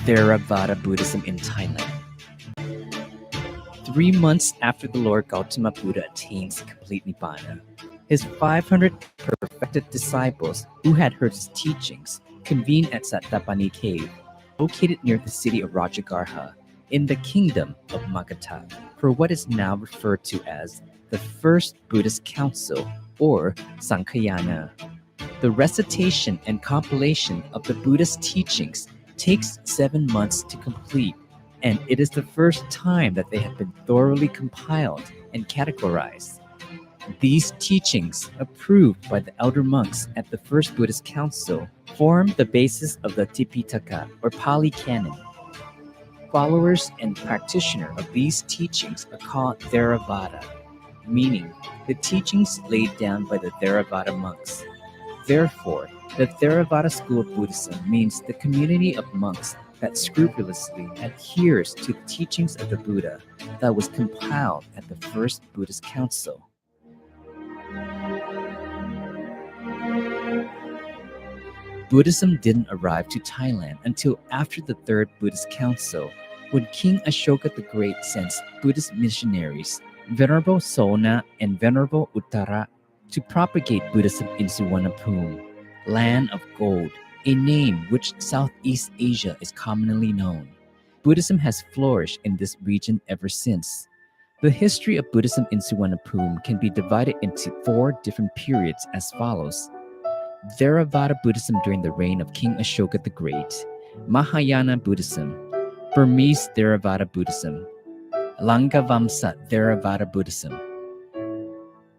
Theravada Buddhism in Thailand. 3 months after the Lord Gautama Buddha attains complete Nibbana, his 500 perfected disciples who had heard his teachings convened at Sattapani Cave, located near the city of Rajagarha, in the kingdom of Magadha, for what is now referred to as the First Buddhist Council, or Sankhayana. The recitation and compilation of the Buddhist teachings takes 7 months to complete, and it is the first time that they have been thoroughly compiled and categorized. These teachings, approved by the elder monks at the First Buddhist Council, form the basis of the Tipitaka, or Pali Canon. Followers and practitioners of these teachings are called Theravada, meaning the teachings laid down by the Theravada monks. Therefore, the Theravada school of Buddhism means the community of monks that scrupulously adheres to the teachings of the Buddha that was compiled at the First Buddhist Council. Buddhism didn't arrive to Thailand until after the Third Buddhist Council, when King Ashoka the Great sent Buddhist missionaries, Venerable Sona and Venerable Uttara, to propagate Buddhism in Suvarnabhumi, land of gold, a name which Southeast Asia is commonly known. Buddhism has flourished in this region ever since. The history of Buddhism in Suvarnabhumi can be divided into 4 different periods as follows: Theravada Buddhism during the reign of King Ashoka the Great, Mahayana Buddhism, Burmese Theravada Buddhism, Langavamsa Theravada Buddhism.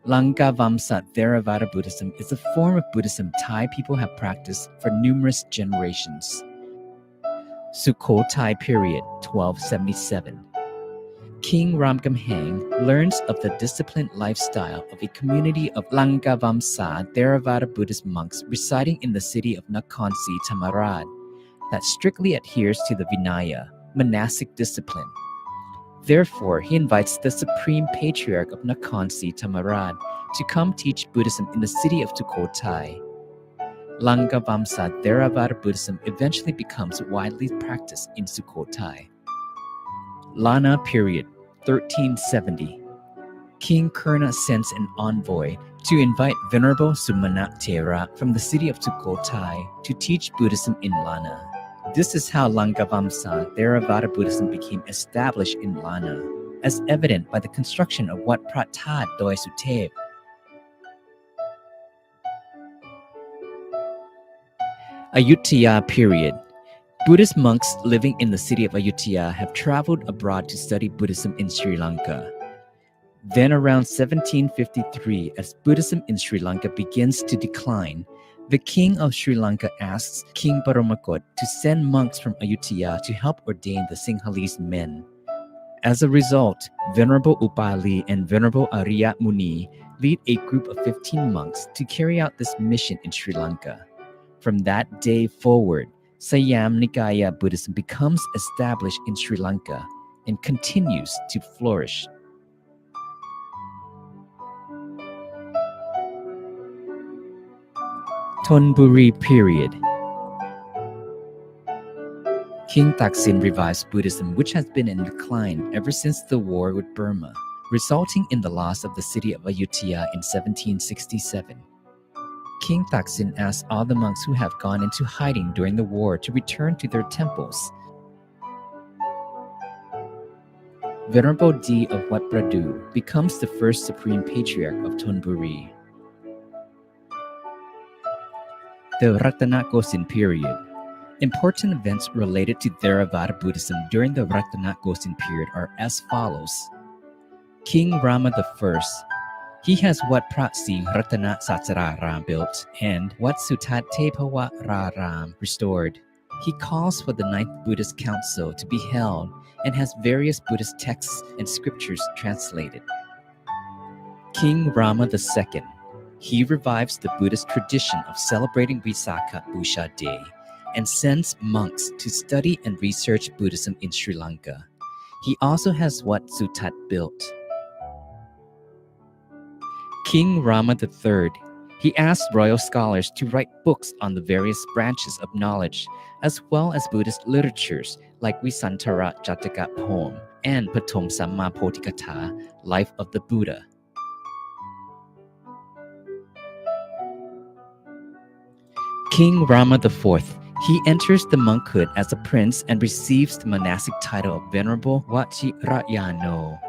Langavamsa Theravada Buddhism is a form of Buddhism Thai people have practiced for numerous generations. Sukhothai period, 1277. King Ramgamhaeng learns of the disciplined lifestyle of a community of Langavamsa Theravada Buddhist monks residing in the city of Nakhon Si Thammarat that strictly adheres to the Vinaya, monastic discipline. Therefore, he invites the Supreme Patriarch of Nakhon Si Thammarat to come teach Buddhism in the city of Sukhothai. Langavamsa Theravada Buddhism eventually becomes widely practiced in Sukhothai. Lana period, 1370. King Kurna sends an envoy to invite Venerable Sumana Thera from the city of Sukhothai to teach Buddhism in Lana. This is how Langavamsa Theravada Buddhism became established in Lana, as evident by the construction of Wat Phra That Doi Suthep. Ayutthaya period. Buddhist monks living in the city of Ayutthaya have traveled abroad to study Buddhism in Sri Lanka. Then around 1753, as Buddhism in Sri Lanka begins to decline, the king of Sri Lanka asks King Paramakot to send monks from Ayutthaya to help ordain the Sinhalese men. As a result, Venerable Upali and Venerable Arya Muni lead a group of 15 monks to carry out this mission in Sri Lanka. From that day forward, Siam Nikaya Buddhism becomes established in Sri Lanka and continues to flourish. Thonburi period. King Thaksin revives Buddhism, which has been in decline ever since the war with Burma, resulting in the loss of the city of Ayutthaya in 1767. King Thaksin asks all the monks who have gone into hiding during the war to return to their temples. Venerable D of Wat Pradu becomes the first Supreme Patriarch of Thonburi. The Ratanakosin period. Important events related to Theravada Buddhism during the Ratanakosin period are as follows. King Rama I. He has Wat Phra Si Ratana Satsararam built and Wat Sutat Tepawa Raram restored. He calls for the 9th Buddhist Council to be held and has various Buddhist texts and scriptures translated. King Rama II. He revives the Buddhist tradition of celebrating Visakha Busha Day and sends monks to study and research Buddhism in Sri Lanka. He also has Wat Sutat built. King Rama III. He asked royal scholars to write books on the various branches of knowledge, as well as Buddhist literatures like Visantara Jataka poem and Patom Samma Bodhikatha, Life of the Buddha. King Rama IV. He enters the monkhood as a prince and receives the monastic title of Venerable Vajirayano.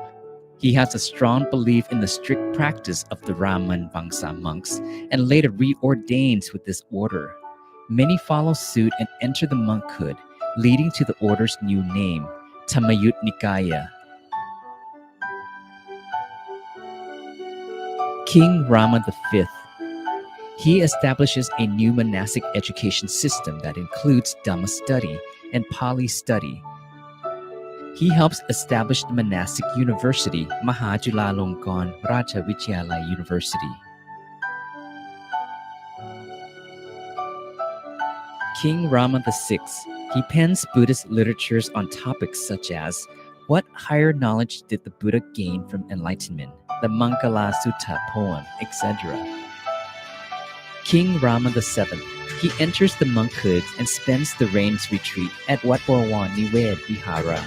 He has a strong belief in the strict practice of the Raman Vangsa monks and later reordains with this order. Many follow suit and enter the monkhood, leading to the order's new name, Tamayut Nikaya. King Rama V. He establishes a new monastic education system that includes Dhamma study and Pali study. He helps establish the monastic university, Mahajulalongkorn Raja Vidyalaya University. King Rama VI. He pens Buddhist literatures on topics such as what higher knowledge did the Buddha gain from enlightenment, the Mangala Sutta poem, etc. King Rama VII. He enters the monkhood and spends the rains retreat at Wat Bawang Nived Vihara.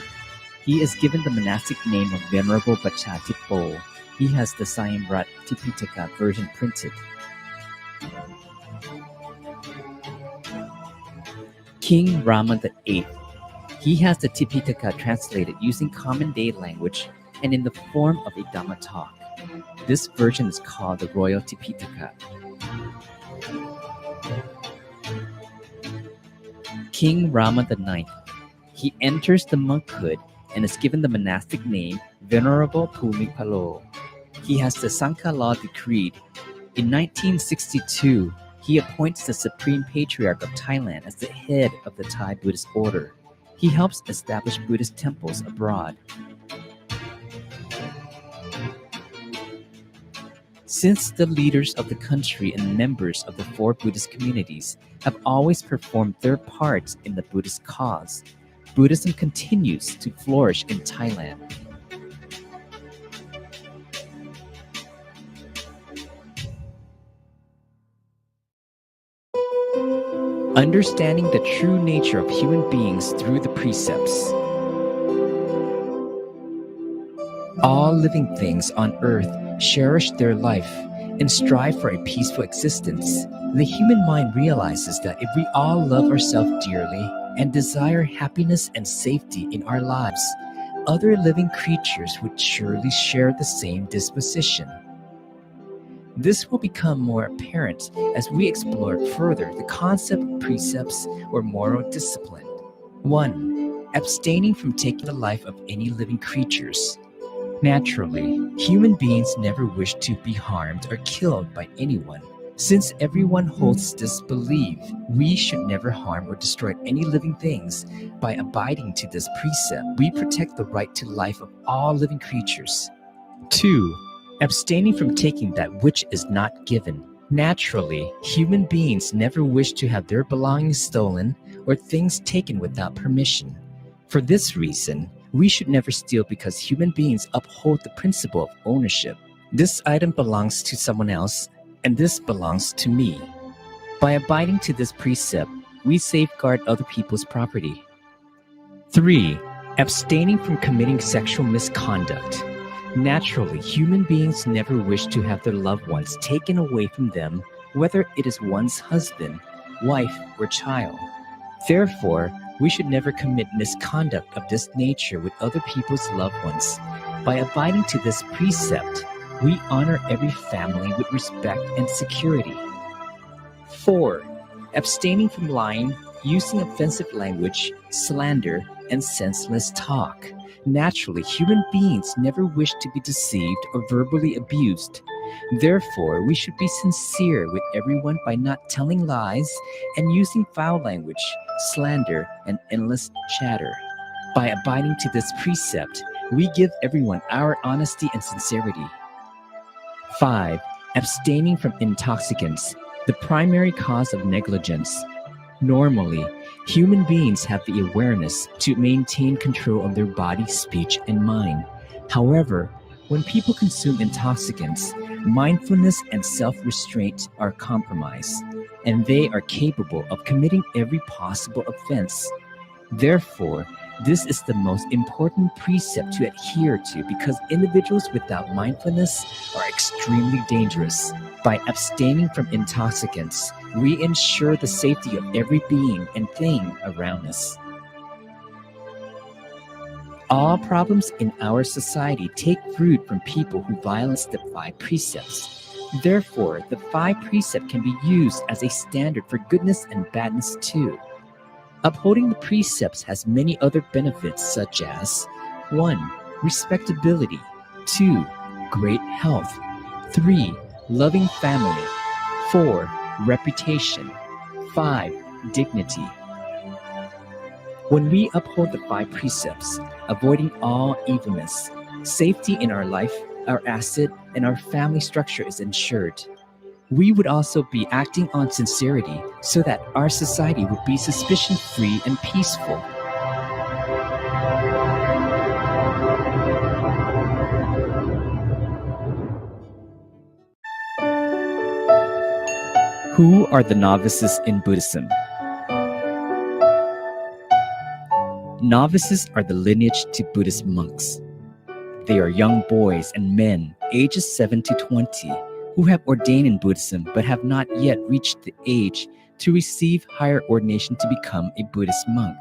He is given the monastic name of Venerable Bachatipo. He has the Sayamrat Tipitaka version printed. King Rama VIII. He has the Tipitaka translated using common day language and in the form of a Dhamma talk. This version is called the Royal Tipitaka. King Rama IX. He enters the monkhood and is given the monastic name Venerable Bhumipalo. He has the Sangha law decreed. In 1962, he appoints the Supreme Patriarch of Thailand as the head of the Thai Buddhist order. He helps establish Buddhist temples abroad. Since the leaders of the country and members of the four Buddhist communities have always performed their parts in the Buddhist cause, Buddhism continues to flourish in Thailand. Understanding the true nature of human beings through the precepts. All living things on earth cherish their life and strive for a peaceful existence. The human mind realizes that if we all love ourselves dearly and desire happiness and safety in our lives, other living creatures would surely share the same disposition. This will become more apparent as we explore further the concept of precepts or moral discipline. 1. Abstaining from taking the life of any living creatures. Naturally, human beings never wish to be harmed or killed by anyone. Since everyone holds this belief, we should never harm or destroy any living things. By abiding to this precept, we protect the right to life of all living creatures. 2. Abstaining from taking that which is not given. Naturally, human beings never wish to have their belongings stolen or things taken without permission. For this reason, we should never steal because human beings uphold the principle of ownership. This item belongs to someone else, and this belongs to me. By abiding to this precept, we safeguard other people's property. 3. Abstaining from committing sexual misconduct. Naturally, human beings never wish to have their loved ones taken away from them, whether it is one's husband, wife, or child. Therefore, we should never commit misconduct of this nature with other people's loved ones. By abiding to this precept, we honor every family with respect and security. 4. Abstaining from lying, using offensive language, slander, and senseless talk. Naturally, human beings never wish to be deceived or verbally abused. Therefore, we should be sincere with everyone by not telling lies and using foul language, slander, and endless chatter. By abiding to this precept, we give everyone our honesty and sincerity. 5. Abstaining from intoxicants, the primary cause of negligence. Normally, human beings have the awareness to maintain control of their body, speech, and mind. However, when people consume intoxicants, Mindfulness and self-restraint are compromised, and they are capable of committing every possible offense. Therefore, this is the most important precept to adhere to because individuals without mindfulness are extremely dangerous. By abstaining from intoxicants, we ensure the safety of every being and thing around us. All problems in our society take root from people who violate the five precepts. Therefore, the five precepts can be used as a standard for goodness and badness too. Upholding the precepts has many other benefits such as 1. Respectability, 2. Great health, 3. Loving family, 4. Reputation, 5. Dignity. When we uphold the five precepts, avoiding all evilness, safety in our life, our asset, and our family structure is ensured. We would also be acting on sincerity so that our society would be suspicion-free and peaceful. Who are the novices in Buddhism? Novices are the lineage to Buddhist monks. They are young boys and men ages 7 to 20 who have ordained in Buddhism but have not yet reached the age to receive higher ordination to become a Buddhist monk.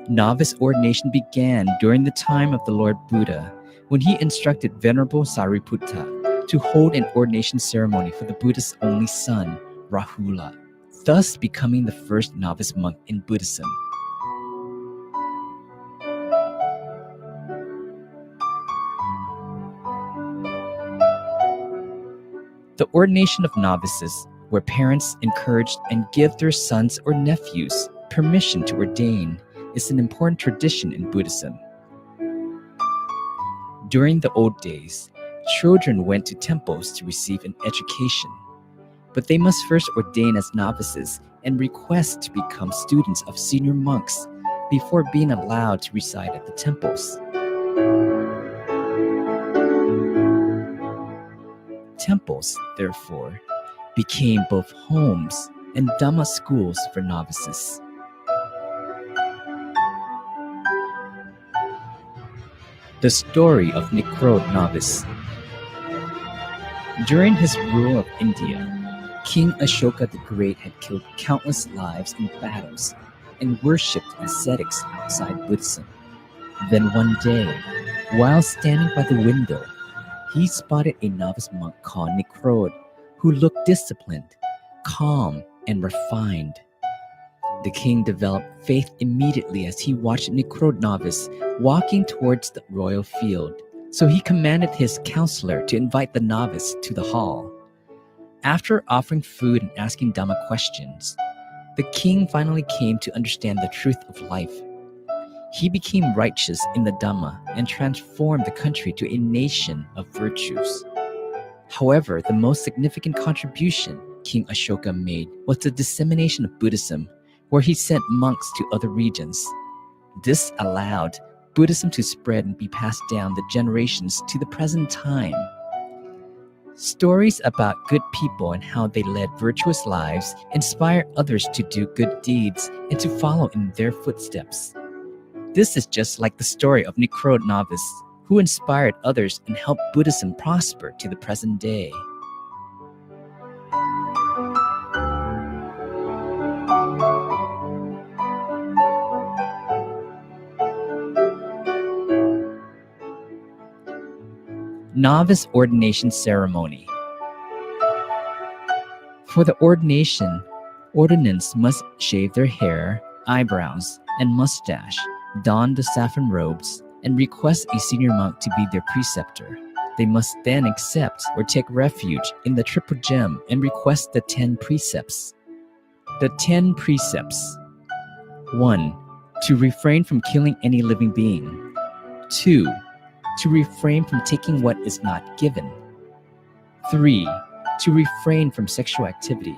Novice ordination began during the time of the Lord Buddha when he instructed Venerable Sariputta to hold an ordination ceremony for the Buddha's only son, Rahula, thus becoming the first novice monk in Buddhism. The ordination of novices, where parents encourage and give their sons or nephews permission to ordain, is an important tradition in Buddhism. During the old days, children went to temples to receive an education, but they must first ordain as novices and request to become students of senior monks before being allowed to reside at the temples. Temples, therefore, became both homes and Dhamma schools for novices. The story of Nikrod Novice. During his rule of India, King Ashoka the Great had killed countless lives in battles and worshipped ascetics outside Buddhism. Then one day, while standing by the window, he spotted a novice monk called Nikrod, who looked disciplined, calm, and refined. The king developed faith immediately as he watched Nikrod novice walking towards the royal field, so he commanded his counselor to invite the novice to the hall. After offering food and asking Dhamma questions, the king finally came to understand the truth of life. He became righteous in the Dhamma and transformed the country to a nation of virtues. However, the most significant contribution King Ashoka made was the dissemination of Buddhism, where he sent monks to other regions. This allowed Buddhism to spread and be passed down the generations to the present time. Stories about good people and how they led virtuous lives inspire others to do good deeds and to follow in their footsteps. This is just like the story of Nikrod Novice, who inspired others and helped Buddhism prosper to the present day. Novice Ordination Ceremony. For the ordination, ordinants must shave their hair, eyebrows, and mustache, don the saffron robes, and request a senior monk to be their preceptor. They must then accept or take refuge in the triple gem and request the 10 precepts. The 10 precepts. 1. To refrain from killing any living being. 2. To refrain from taking what is not given. 3. To refrain from sexual activity.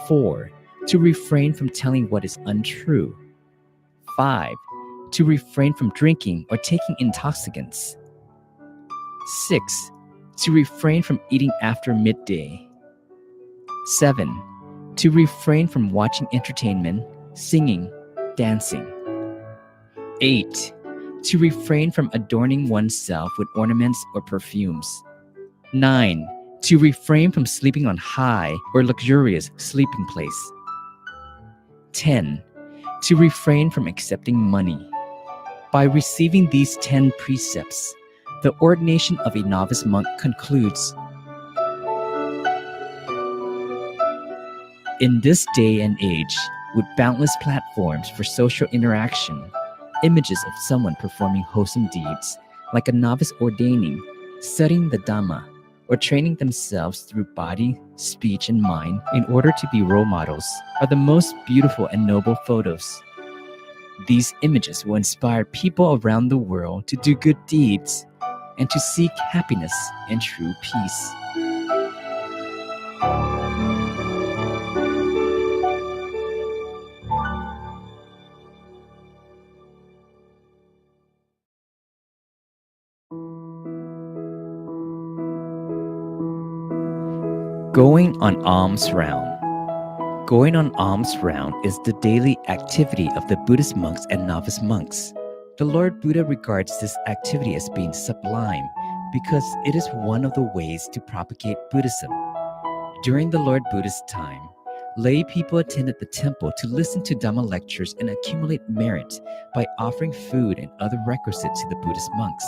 4. To refrain from telling what is untrue. 5. To refrain from drinking or taking intoxicants. 6. To refrain from eating after midday. 7. To refrain from watching entertainment, singing, dancing. 8. To refrain from adorning oneself with ornaments or perfumes. 9. To refrain from sleeping on high or luxurious sleeping place. 10. To refrain from accepting money. By receiving these 10 precepts, the ordination of a novice monk concludes. In this day and age, with boundless platforms for social interaction, images of someone performing wholesome deeds, like a novice ordaining, studying the Dhamma, or training themselves through body, speech, and mind in order to be role models, are the most beautiful and noble photos. These images will inspire people around the world to do good deeds and to seek happiness and true peace. Going on alms round. Going on alms round is the daily activity of the Buddhist monks and novice monks. The Lord Buddha regards this activity as being sublime because it is one of the ways to propagate Buddhism. During the Lord Buddha's time, lay people attended the temple to listen to Dhamma lectures and accumulate merit by offering food and other requisites to the Buddhist monks.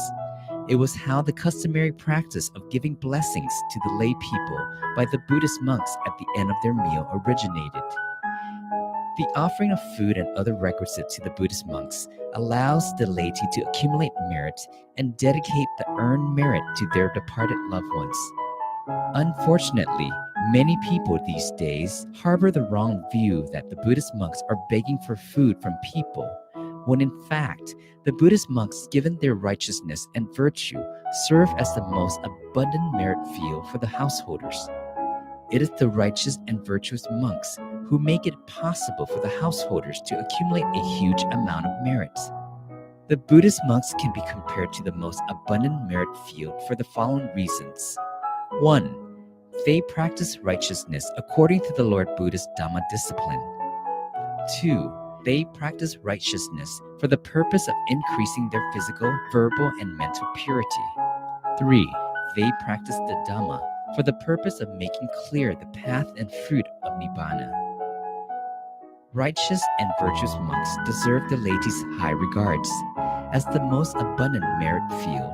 It was how the customary practice of giving blessings to the lay people by the Buddhist monks at the end of their meal originated. The offering of food and other requisites to the Buddhist monks allows the laity to accumulate merit and dedicate the earned merit to their departed loved ones. Unfortunately, many people these days harbor the wrong view that the Buddhist monks are begging for food from people, when in fact, the Buddhist monks, given their righteousness and virtue, serve as the most abundant merit field for the householders. It is the righteous and virtuous monks who make it possible for the householders to accumulate a huge amount of merit. The Buddhist monks can be compared to the most abundant merit field for the following reasons. 1. They practice righteousness according to the Lord Buddha's Dhamma discipline. 2. They practice righteousness for the purpose of increasing their physical, verbal, and mental purity. 3. They practice the Dhamma for the purpose of making clear the path and fruit of Nibbana. Righteous and virtuous monks deserve the laity's high regards. As the most abundant merit field,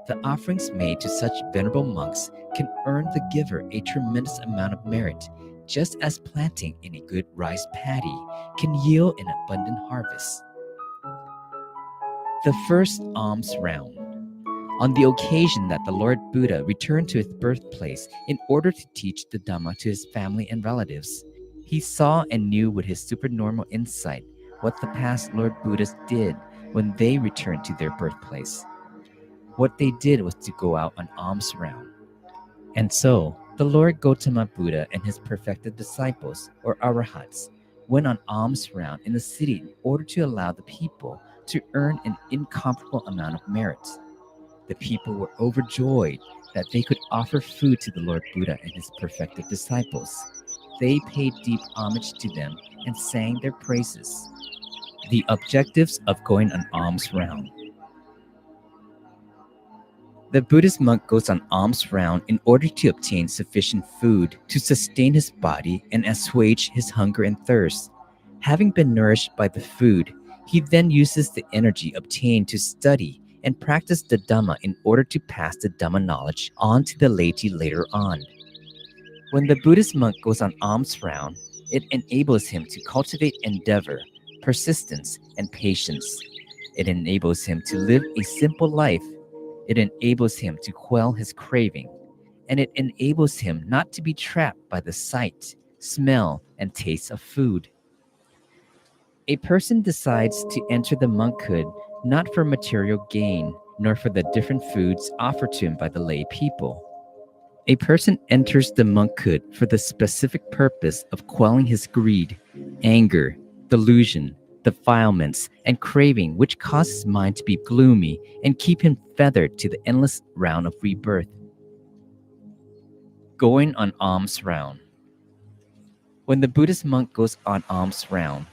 the offerings made to such venerable monks can earn the giver a tremendous amount of merit, just as planting in a good rice paddy can yield an abundant harvest. The first alms round. On the occasion that the Lord Buddha returned to his birthplace in order to teach the Dhamma to his family and relatives, he saw and knew with his supernormal insight what the past Lord Buddhas did when they returned to their birthplace. What they did was to go out on alms round. And so, the Lord Gautama Buddha and his perfected disciples, or arahats, went on alms round in the city in order to allow the people to earn an incomparable amount of merit. The people were overjoyed that they could offer food to the Lord Buddha and his perfected disciples. They paid deep homage to them and sang their praises. The objectives of going on alms round. The Buddhist monk goes on alms round in order to obtain sufficient food to sustain his body and assuage his hunger and thirst. Having been nourished by the food, he then uses the energy obtained to study and practice the Dhamma in order to pass the Dhamma knowledge on to the laity later on. When the Buddhist monk goes on alms round, it enables him to cultivate endeavor, persistence, and patience. It enables him to live a simple life. It enables him to quell his craving, and it enables him not to be trapped by the sight, smell, and taste of food. A person decides to enter the monkhood not for material gain, nor for the different foods offered to him by the lay people. A person enters the monkhood for the specific purpose of quelling his greed, anger, delusion, defilements, and craving, which cause his mind to be gloomy and keep him feathered to the endless round of rebirth. Going on alms round. When the Buddhist monk goes on alms round,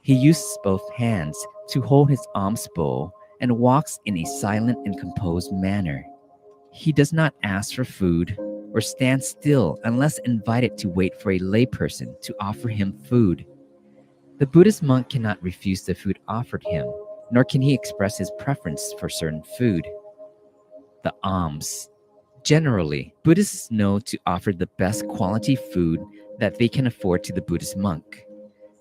he uses both hands to hold his alms bowl and walks in a silent and composed manner. He does not ask for food or stand still unless invited to wait for a layperson to offer him food. The Buddhist monk cannot refuse the food offered him, nor can he express his preference for certain food. The alms. Generally, Buddhists know to offer the best quality food that they can afford to the Buddhist monk.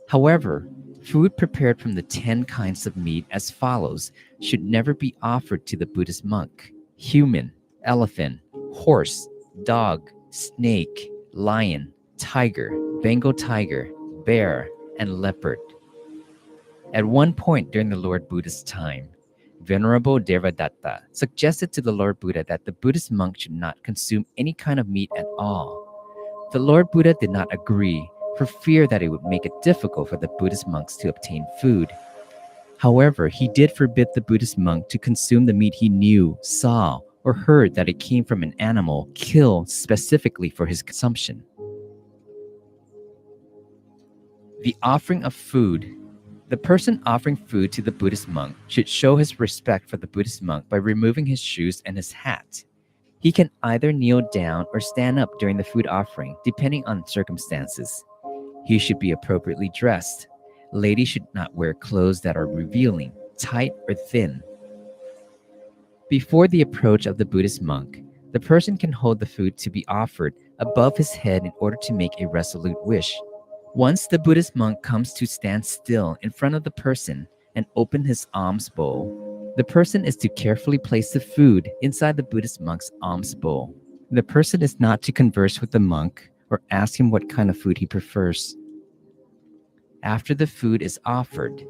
However, food prepared from the 10 kinds of meat as follows should never be offered to the Buddhist monk: human, elephant, horse, dog, snake, lion, tiger, Bengal tiger, bear, and leopard. At one point during the Lord Buddha's time, Venerable Devadatta suggested to the Lord Buddha that the Buddhist monk should not consume any kind of meat at all. The Lord Buddha did not agree for fear that it would make it difficult for the Buddhist monks to obtain food. However, he did forbid the Buddhist monk to consume the meat he knew, saw, or heard that it came from an animal killed specifically for his consumption. The offering of food. The person offering food to the Buddhist monk should show his respect for the Buddhist monk by removing his shoes and his hat. He can either kneel down or stand up during the food offering, depending on circumstances. He should be appropriately dressed. Ladies should not wear clothes that are revealing, tight, or thin. Before the approach of the Buddhist monk, the person can hold the food to be offered above his head in order to make a resolute wish. Once the Buddhist monk comes to stand still in front of the person and open his alms bowl, the person is to carefully place the food inside the Buddhist monk's alms bowl. The person is not to converse with the monk or ask him what kind of food he prefers. After the food is offered,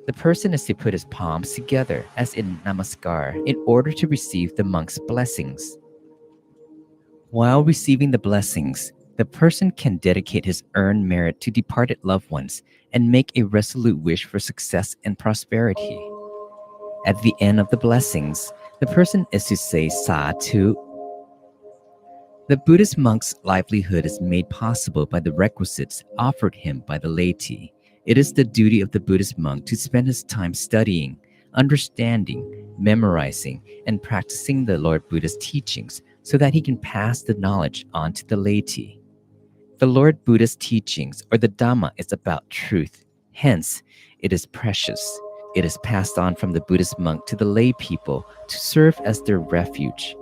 the person is to put his palms together as in namaskar in order to receive the monk's blessings. While receiving the blessings, the person can dedicate his earned merit to departed loved ones and make a resolute wish for success and prosperity. At the end of the blessings, the person is to say Sadhu. The Buddhist monk's livelihood is made possible by the requisites offered him by the laity. It is the duty of the Buddhist monk to spend his time studying, understanding, memorizing, and practicing the Lord Buddha's teachings so that he can pass the knowledge on to the laity. The Lord Buddha's teachings, or the Dhamma, is about truth. Hence, it is precious. It is passed on from the Buddhist monk to the lay people to serve as their refuge.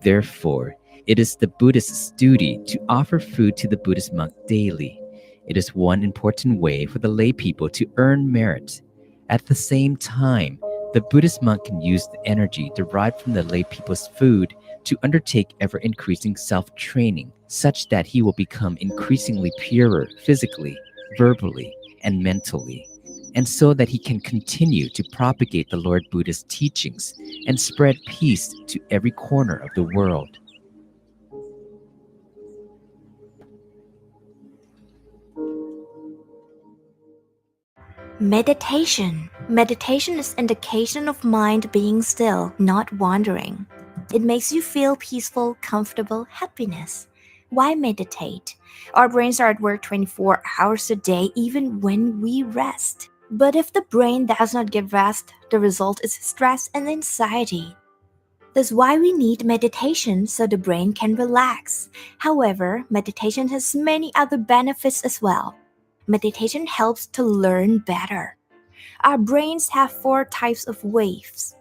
Therefore, it is the Buddhist's duty to offer food to the Buddhist monk daily. It is one important way for the lay people to earn merit. At the same time, the Buddhist monk can use the energy derived from the lay people's food to undertake ever-increasing self-training, such that he will become increasingly purer physically, verbally, and mentally, and so that he can continue to propagate the Lord Buddha's teachings and spread peace to every corner of the world. Meditation. Meditation is indication of mind being still, not wandering. It makes you feel peaceful, comfortable, happiness. Why meditate? Our brains are at work 24 hours a day, even when we rest. But if the brain does not get rest, the result is stress and anxiety. That's why we need meditation so the brain can relax. However, meditation has many other benefits as well. Meditation helps to learn better. Our brains have 4 types of waves.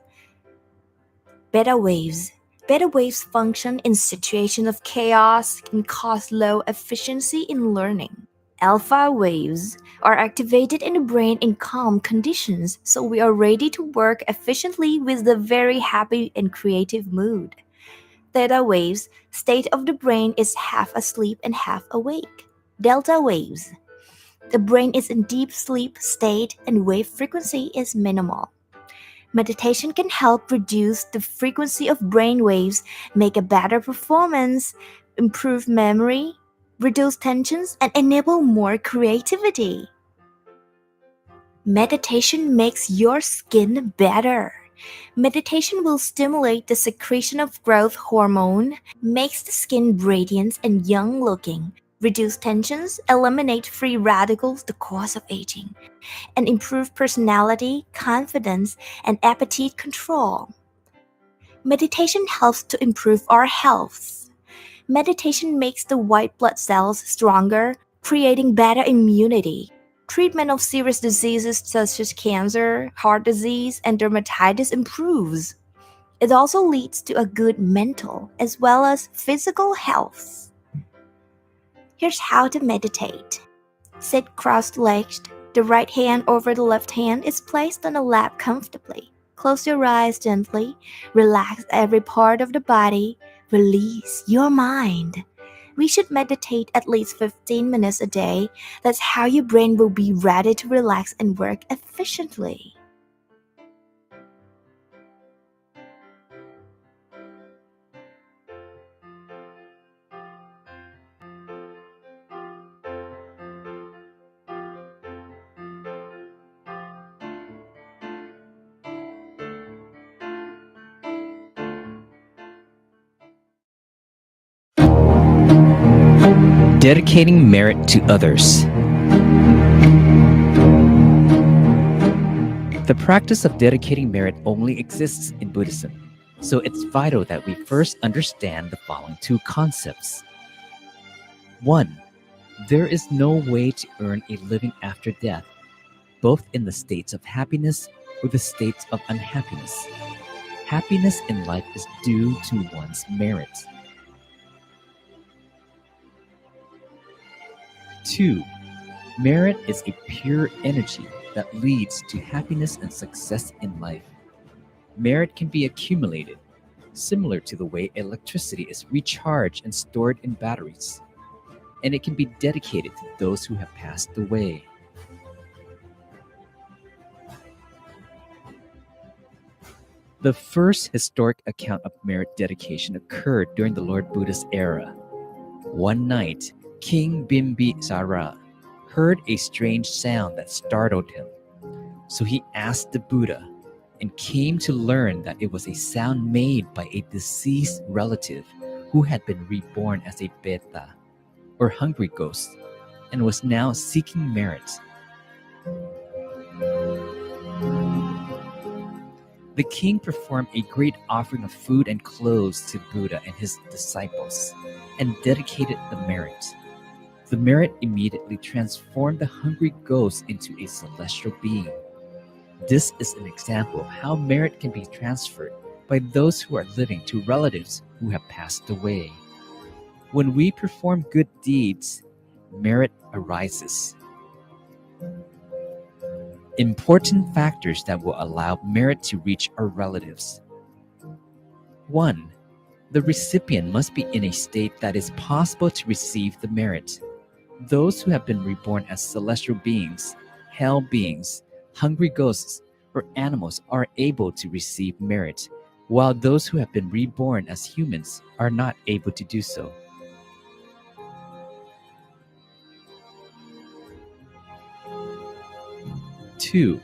Beta waves. Beta waves function in situations of chaos and cause low efficiency in learning. Alpha waves are activated in the brain in calm conditions, so we are ready to work efficiently with a very happy and creative mood. Theta waves, state of the brain is half asleep and half awake. Delta waves. The brain is in deep sleep state and wave frequency is minimal. Meditation can help reduce the frequency of brain waves, make a better performance, improve memory, reduce tensions, and enable more creativity. Meditation makes your skin better. Meditation will stimulate the secretion of growth hormone, makes the skin radiant and young looking, reduce tensions, eliminate free radicals, the cause of aging, and improve personality, confidence, and appetite control. Meditation helps to improve our health. Meditation makes the white blood cells stronger, creating better immunity. Treatment of serious diseases such as cancer, heart disease, and dermatitis improves. It also leads to a good mental as well as physical health. Here's how to meditate. Sit cross-legged. The right hand over the left hand is placed on the lap comfortably. Close your eyes gently. Relax every part of the body. Release your mind. We should meditate at least 15 minutes a day. That's how your brain will be ready to relax and work efficiently. Dedicating merit to others. The practice of dedicating merit only exists in Buddhism, so it's vital that we first understand the following two concepts. 1. There is no way to earn a living after death, both in the states of happiness or the states of unhappiness. Happiness in life is due to one's merit. 2. Merit is a pure energy that leads to happiness and success in life. Merit can be accumulated, similar to the way electricity is recharged and stored in batteries, and it can be dedicated to those who have passed away. The first historic account of merit dedication occurred during the Lord Buddha's era. One night, King Bimbisara heard a strange sound that startled him. So he asked the Buddha and came to learn that it was a sound made by a deceased relative who had been reborn as a beta, or hungry ghost, and was now seeking merit. The king performed a great offering of food and clothes to Buddha and his disciples and dedicated the merit. The merit immediately transformed the hungry ghost into a celestial being. This is an example of how merit can be transferred by those who are living to relatives who have passed away. When we perform good deeds, merit arises. Important factors that will allow merit to reach our relatives. 1. The recipient must be in a state that is possible to receive the merit. Those who have been reborn as celestial beings, hell beings, hungry ghosts, or animals are able to receive merit, while those who have been reborn as humans are not able to do so. 2.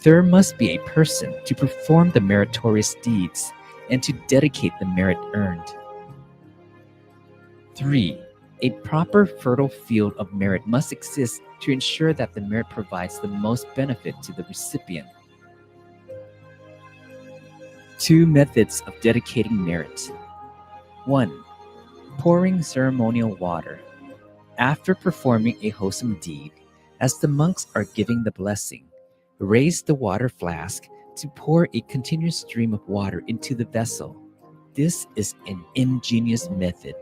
There must be a person to perform the meritorious deeds and to dedicate the merit earned. 3. A proper fertile field of merit must exist to ensure that the merit provides the most benefit to the recipient. 2 methods of dedicating merit. 1. Pouring ceremonial water. After performing a wholesome deed, as the monks are giving the blessing, raise the water flask to pour a continuous stream of water into the vessel. This is an ingenious method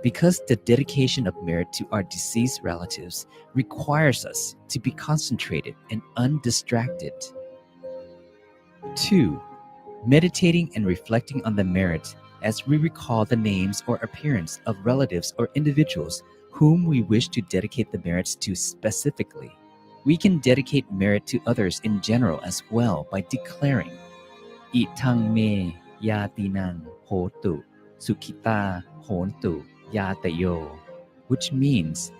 because the dedication of merit to our deceased relatives requires us to be concentrated and undistracted. 2. Meditating and reflecting on the merit as we recall the names or appearance of relatives or individuals whom we wish to dedicate the merits to specifically. We can dedicate merit to others in general as well by declaring Itang me yatinang hotu sukita hontu yatayo, which means,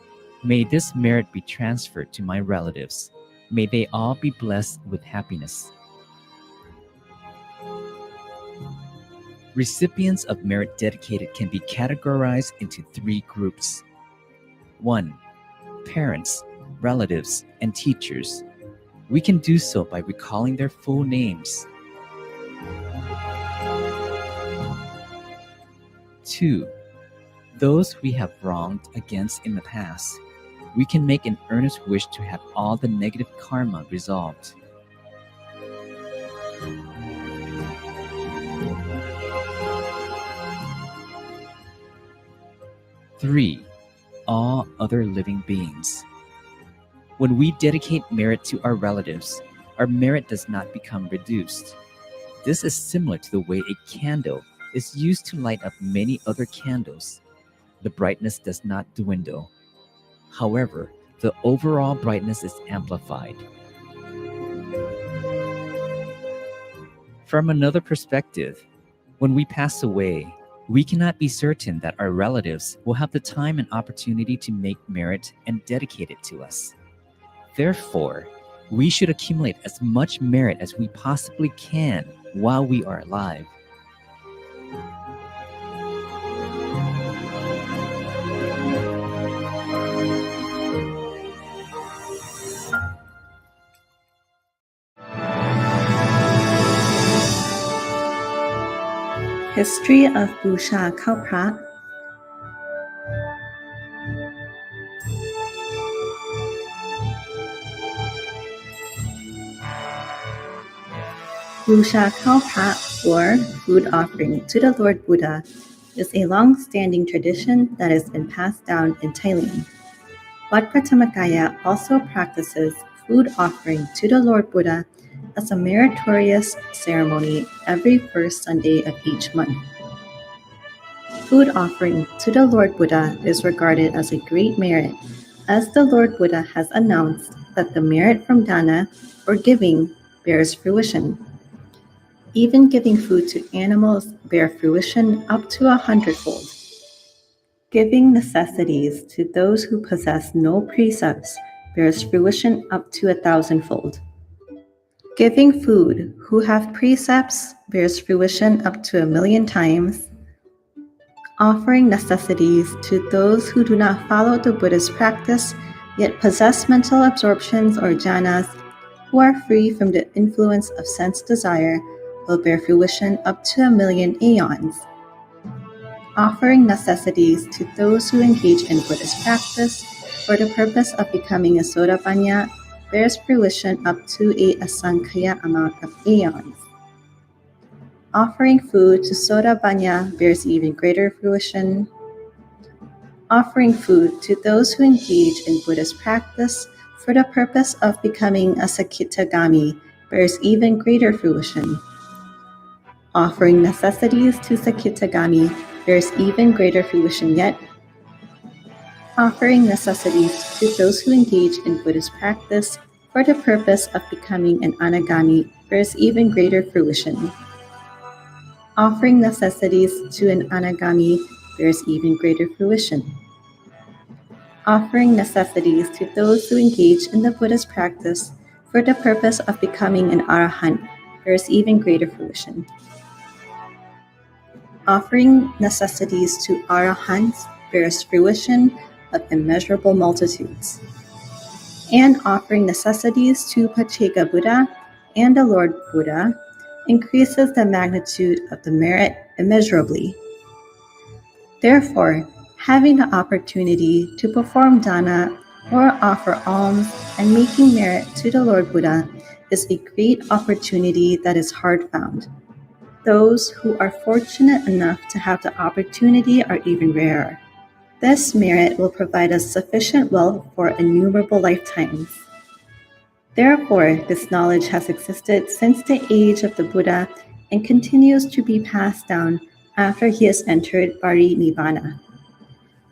may this merit be transferred to my relatives. May they all be blessed with happiness. Recipients of merit dedicated can be categorized into 3 groups. 1. Parents, relatives, and teachers. We can do so by recalling their full names. 2. Those we have wronged against in the past. We can make an earnest wish to have all the negative karma resolved. 3. All other living beings. When we dedicate merit to our relatives, our merit does not become reduced. This is similar to the way a candle is used to light up many other candles. The brightness does not dwindle. However, the overall brightness is amplified. From another perspective, when we pass away, we cannot be certain that our relatives will have the time and opportunity to make merit and dedicate it to us. Therefore, we should accumulate as much merit as we possibly can while we are alive. History of บูชาข้าวพระ บูชาข้าวพระ or food offering to the Lord Buddha is a long-standing tradition that has been passed down in Thailand. Wat Pratamagaya also practices food offering to the Lord Buddha as a meritorious ceremony every first Sunday of each month. Food offering to the Lord Buddha is regarded as a great merit, as the Lord Buddha has announced that the merit from dana, or giving, bears fruition. Even giving food to animals bear fruition up to 100-fold. Giving necessities to those who possess no precepts bears fruition up to 1,000-fold. Giving food who have precepts bears fruition up to 1,000,000 times. Offering necessities to those who do not follow the Buddha's practice yet possess mental absorptions or jhanas, who are free from the influence of sense desire, will bear fruition up to 1,000,000 aeons. Offering necessities to those who engage in Buddhist practice for the purpose of becoming a Sotapanna bears fruition up to a asankhya amount of aeons. Offering food to Sotapanna bears even greater fruition. Offering food to those who engage in Buddhist practice for the purpose of becoming a Sakitagami bears even greater fruition. Offering necessities to Sakitagami bears even greater fruition yet. Offering necessities to those who engage in Buddhist practice for the purpose of becoming an Anagami bears even greater fruition. Offering necessities to an Anagami bears even greater fruition. Offering necessities to those who engage in the Buddhist practice for the purpose of becoming an Arahant bears even greater fruition. Offering necessities to Arahants bears fruition of immeasurable multitudes. And offering necessities to Pacceka Buddha and the Lord Buddha increases the magnitude of the merit immeasurably. Therefore, having the opportunity to perform dana or offer alms and making merit to the Lord Buddha is a great opportunity that is hard found. Those who are fortunate enough to have the opportunity are even rarer. This merit will provide us sufficient wealth for innumerable lifetimes. Therefore, this knowledge has existed since the age of the Buddha and continues to be passed down after he has entered Parinibbana.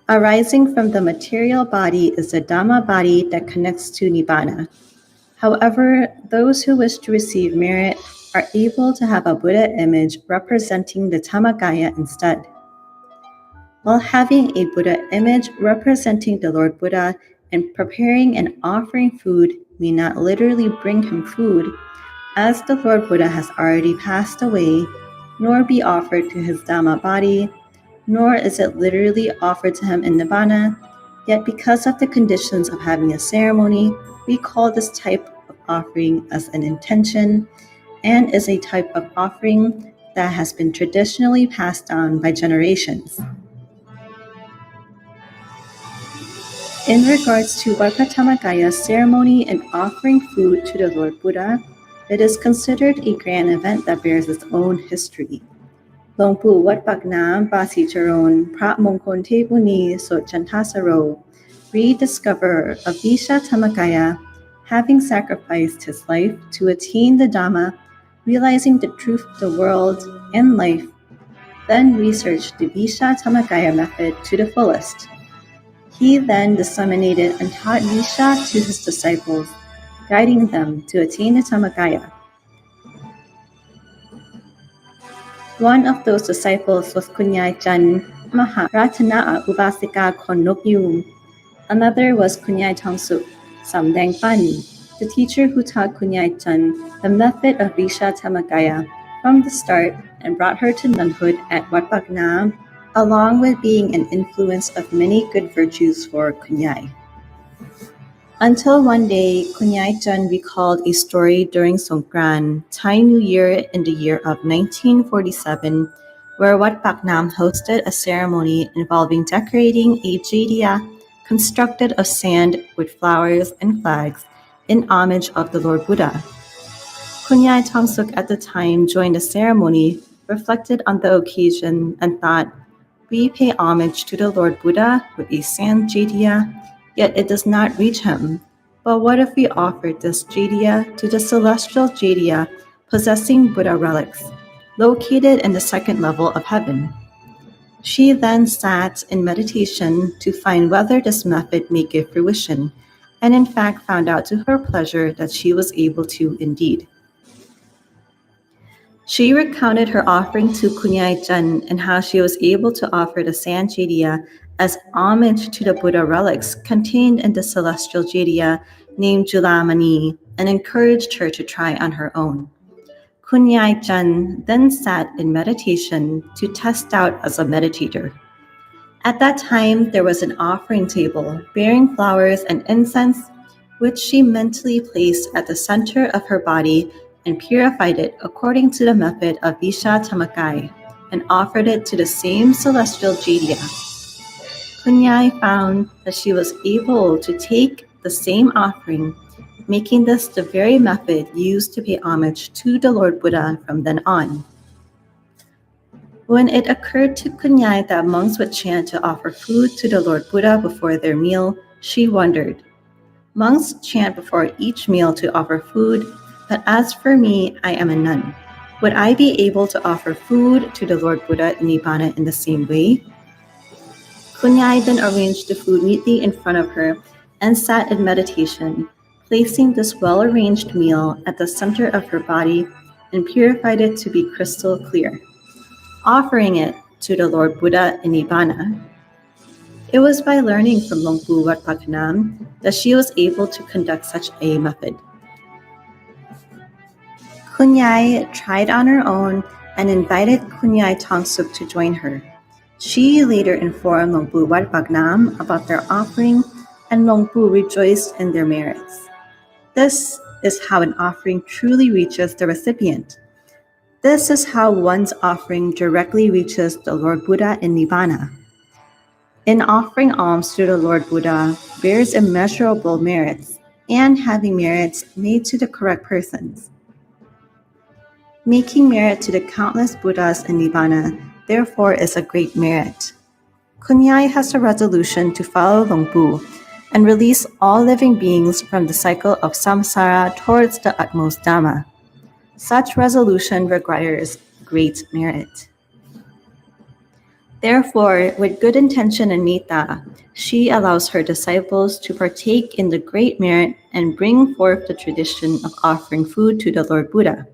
Arising from the material body is the Dhamma body that connects to Nibbana. However, those who wish to receive merit are able to have a Buddha image representing the Dhammagaya instead. While having a Buddha image representing the Lord Buddha and preparing and offering food may not literally bring him food, as the Lord Buddha has already passed away, nor be offered to his Dhamma body, nor is it literally offered to him in Nibbana, yet because of the conditions of having a ceremony, we call this type of offering as an intention, and is a type of offering that has been traditionally passed down by generations. In regards to Vattapamakaya's ceremony and offering food to the Lord Buddha, it is considered a grand event that bears its own history. หลวงปู่วัดปากน้ำปาสีเจริญพระมงคลเทพมุนีโสจันทสโร rediscoverer of Visha Tamakaya, having sacrificed his life to attain the Dhamma, realizing the truth of the world and life, then researched the Visha Tamakaya method to the fullest. He then disseminated and taught Visha to his disciples, guiding them to attain the Tamakaya. One of those disciples was Kunyai Jan Maharatana Ubasika Konokyu. Another was Kunyai Tongsuk Samdang Pan, the teacher who taught Kunyai Jan the method of Visha Tamakaya from the start and brought her to nunhood at Wat Pak Nam, along with being an influence of many good virtues for Kunyai. Until one day, Kunyai Jan recalled a story during Songkran, Thai New Year in the year of 1947, where Wat Pak Nam hosted a ceremony involving decorating a jadiya constructed of sand with flowers and flags in homage of the Lord Buddha. Kunyai Tongsuk at the time joined the ceremony, reflected on the occasion, and thought, we pay homage to the Lord Buddha with a sand jadiya, yet it does not reach him. But what if we offered this jadiya to the celestial jadiya possessing Buddha relics, located in the second level of heaven? She then sat in meditation to find whether this method may give fruition, and in fact found out to her pleasure that she was able to indeed. She recounted her offering to Kunyai Jan and how she was able to offer the sand jadiya as homage to the Buddha relics contained in the celestial jadiya named Julamani, and encouraged her to try on her own. Kunyai Jan then sat in meditation to test out as a meditator. At that time, there was an offering table bearing flowers and incense, which she mentally placed at the center of her body and purified it according to the method of Visha Tamakai, and offered it to the same celestial jadiya. Kunyai found that she was able to take the same offering, making this the very method used to pay homage to the Lord Buddha from then on. When it occurred to Kunyai that monks would chant to offer food to the Lord Buddha before their meal, she wondered, monks chant before each meal to offer food, but as for me, I am a nun. Would I be able to offer food to the Lord Buddha in Nibbana in the same way? Kunyai then arranged the food neatly in front of her and sat in meditation, placing this well-arranged meal at the center of her body and purified it to be crystal clear, offering it to the Lord Buddha in Nibbana. It was by learning from Longpu Wat Pak Nam that she was able to conduct such a method. Kunyai tried on her own and invited Kunyai Tongsuk to join her. She later informed Longpu Wat Pak Nam about their offering, and Longpu rejoiced in their merits. This is how an offering truly reaches the recipient. This is how one's offering directly reaches the Lord Buddha in Nibbana. In offering alms to the Lord Buddha bears immeasurable merits, and having merits made to the correct persons. Making merit to the countless Buddhas in Nibbana, therefore, is a great merit. Kunyai has a resolution to follow Longpu and release all living beings from the cycle of samsara towards the utmost Dhamma. Such resolution requires great merit. Therefore, with good intention and metta, she allows her disciples to partake in the great merit and bring forth the tradition of offering food to the Lord Buddha.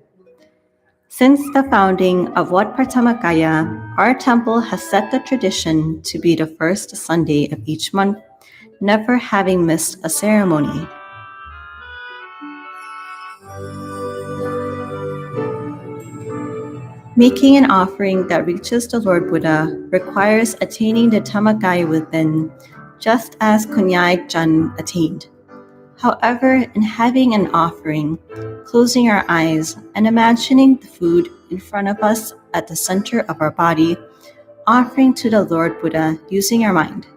Since the founding of Wat Pratamacaya, our temple has set the tradition to be the first Sunday of each month, never having missed a ceremony. Making an offering that reaches the Lord Buddha requires attaining the Dhammakaya within, just as Kunyai Jan attained. However, in having an offering, closing our eyes and imagining the food in front of us at the center of our body, offering to the Lord Buddha using our mind.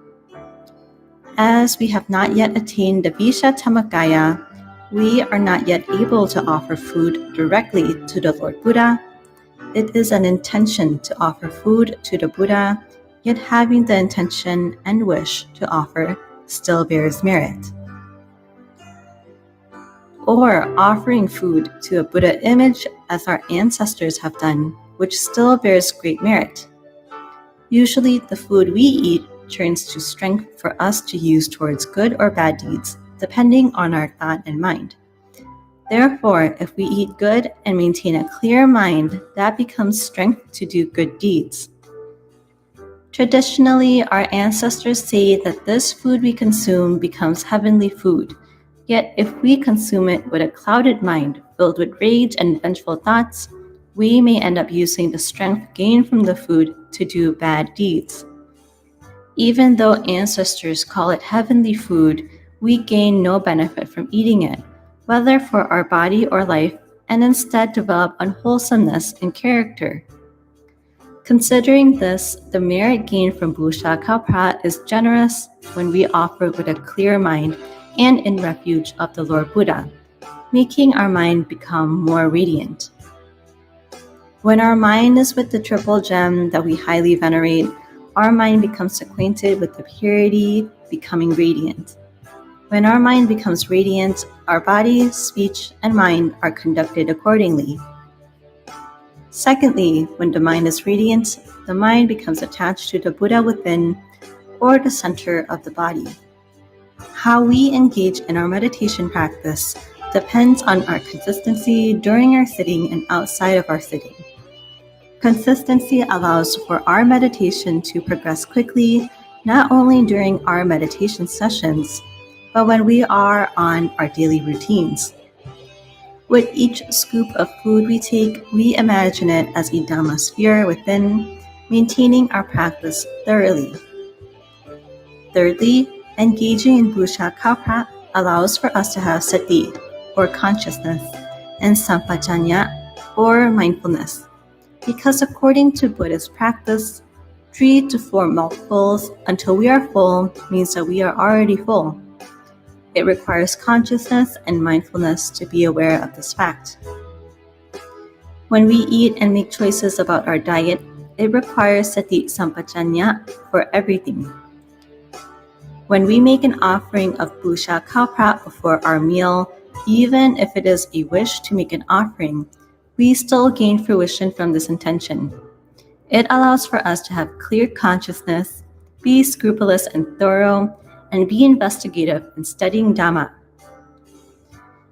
As we have not yet attained the Visha Dhammakaya, we are not yet able to offer food directly to the Lord Buddha. It is an intention to offer food to the Buddha, yet having the intention and wish to offer still bears merit. Or offering food to a Buddha image as our ancestors have done, which still bears great merit. Usually the food we eat turns to strength for us to use towards good or bad deeds, depending on our thought and mind. Therefore, if we eat good and maintain a clear mind, that becomes strength to do good deeds. Traditionally, our ancestors say that this food we consume becomes heavenly food. Yet, if we consume it with a clouded mind filled with rage and vengeful thoughts, we may end up using the strength gained from the food to do bad deeds. Even though ancestors call it heavenly food, we gain no benefit from eating it, whether for our body or life, and instead develop unwholesomeness in character. Considering this, the merit gained from Busha Kapra is generous when we offer with a clear mind and in refuge of the Lord Buddha, making our mind become more radiant. When our mind is with the triple gem that we highly venerate, our mind becomes acquainted with the purity, becoming radiant. When our mind becomes radiant, our body, speech, and mind are conducted accordingly. Secondly, when the mind is radiant, the mind becomes attached to the Buddha within, or the center of the body. How we engage in our meditation practice depends on our consistency during our sitting and outside of our sitting. Consistency allows for our meditation to progress quickly, not only during our meditation sessions, but when we are on our daily routines. With each scoop of food we take, we imagine it as a Dhamma sphere within, maintaining our practice thoroughly. Thirdly, engaging in Busha Kapra allows for us to have sati, or consciousness, and sampajanya, or mindfulness. Because according to Buddhist practice, 3 to 4 mouthfuls until we are full means that we are already full. It requires consciousness and mindfulness to be aware of this fact. When we eat and make choices about our diet, it requires sati sampajanya for everything. When we make an offering of Busha Kapra before our meal, even if it is a wish to make an offering, we still gain fruition from this intention. It allows for us to have clear consciousness, be scrupulous and thorough, and be investigative in studying Dhamma.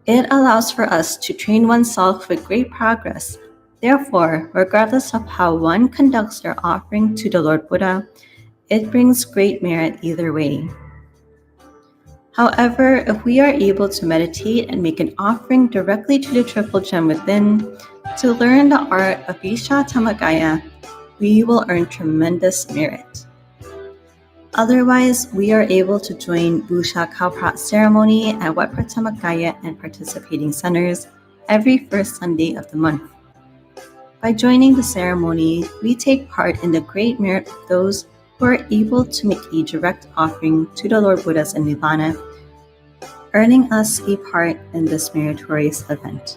It allows for us to train oneself with great progress. Therefore, regardless of how one conducts their offering to the Lord Buddha, it brings great merit either way. However, if we are able to meditate and make an offering directly to the Triple Gem within, to learn the art of Visha Dhammakaya, we will earn tremendous merit. Otherwise, we are able to join Busha Kapra ceremony at Wat Prathamakaya and participating centers every first Sunday of the month. By joining the ceremony, we take part in the great merit of those who are able to make a direct offering to the Lord Buddha's Nirvana, earning us a part in this meritorious event.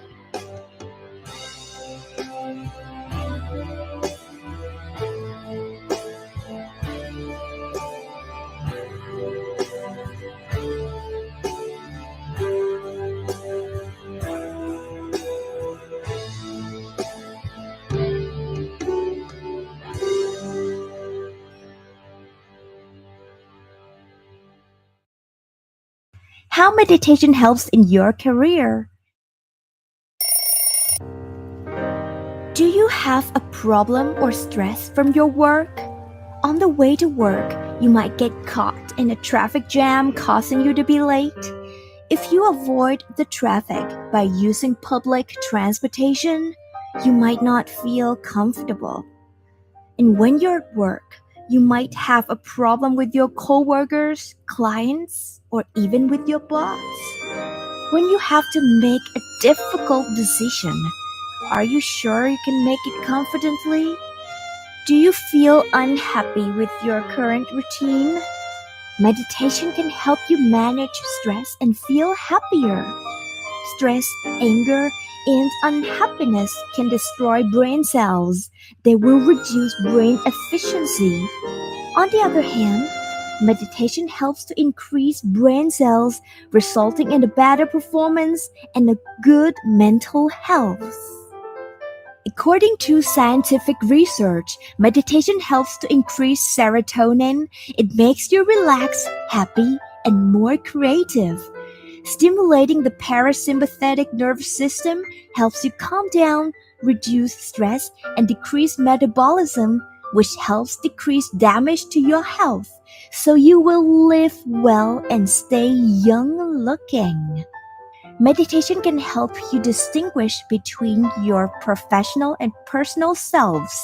How meditation helps in your career. Do you have a problem or stress from your work? On the way to work, you might get caught in a traffic jam causing you to be late. If you avoid the traffic by using public transportation, you might not feel comfortable. And when you're at work, you might have a problem with your coworkers, clients, or even with your boss. When you have to make a difficult decision, are you sure you can make it confidently? Do you feel unhappy with your current routine? Meditation can help you manage stress and feel happier. Stress, anger, and unhappiness can destroy brain cells. They will reduce brain efficiency. On the other hand, meditation helps to increase brain cells, resulting in a better performance and a good mental health. According to scientific research, meditation helps to increase serotonin. It makes you relaxed, happy, and more creative. Stimulating the parasympathetic nervous system helps you calm down, reduce stress, and decrease metabolism, which helps decrease damage to your health, so you will live well and stay young looking. Meditation can help you distinguish between your professional and personal selves.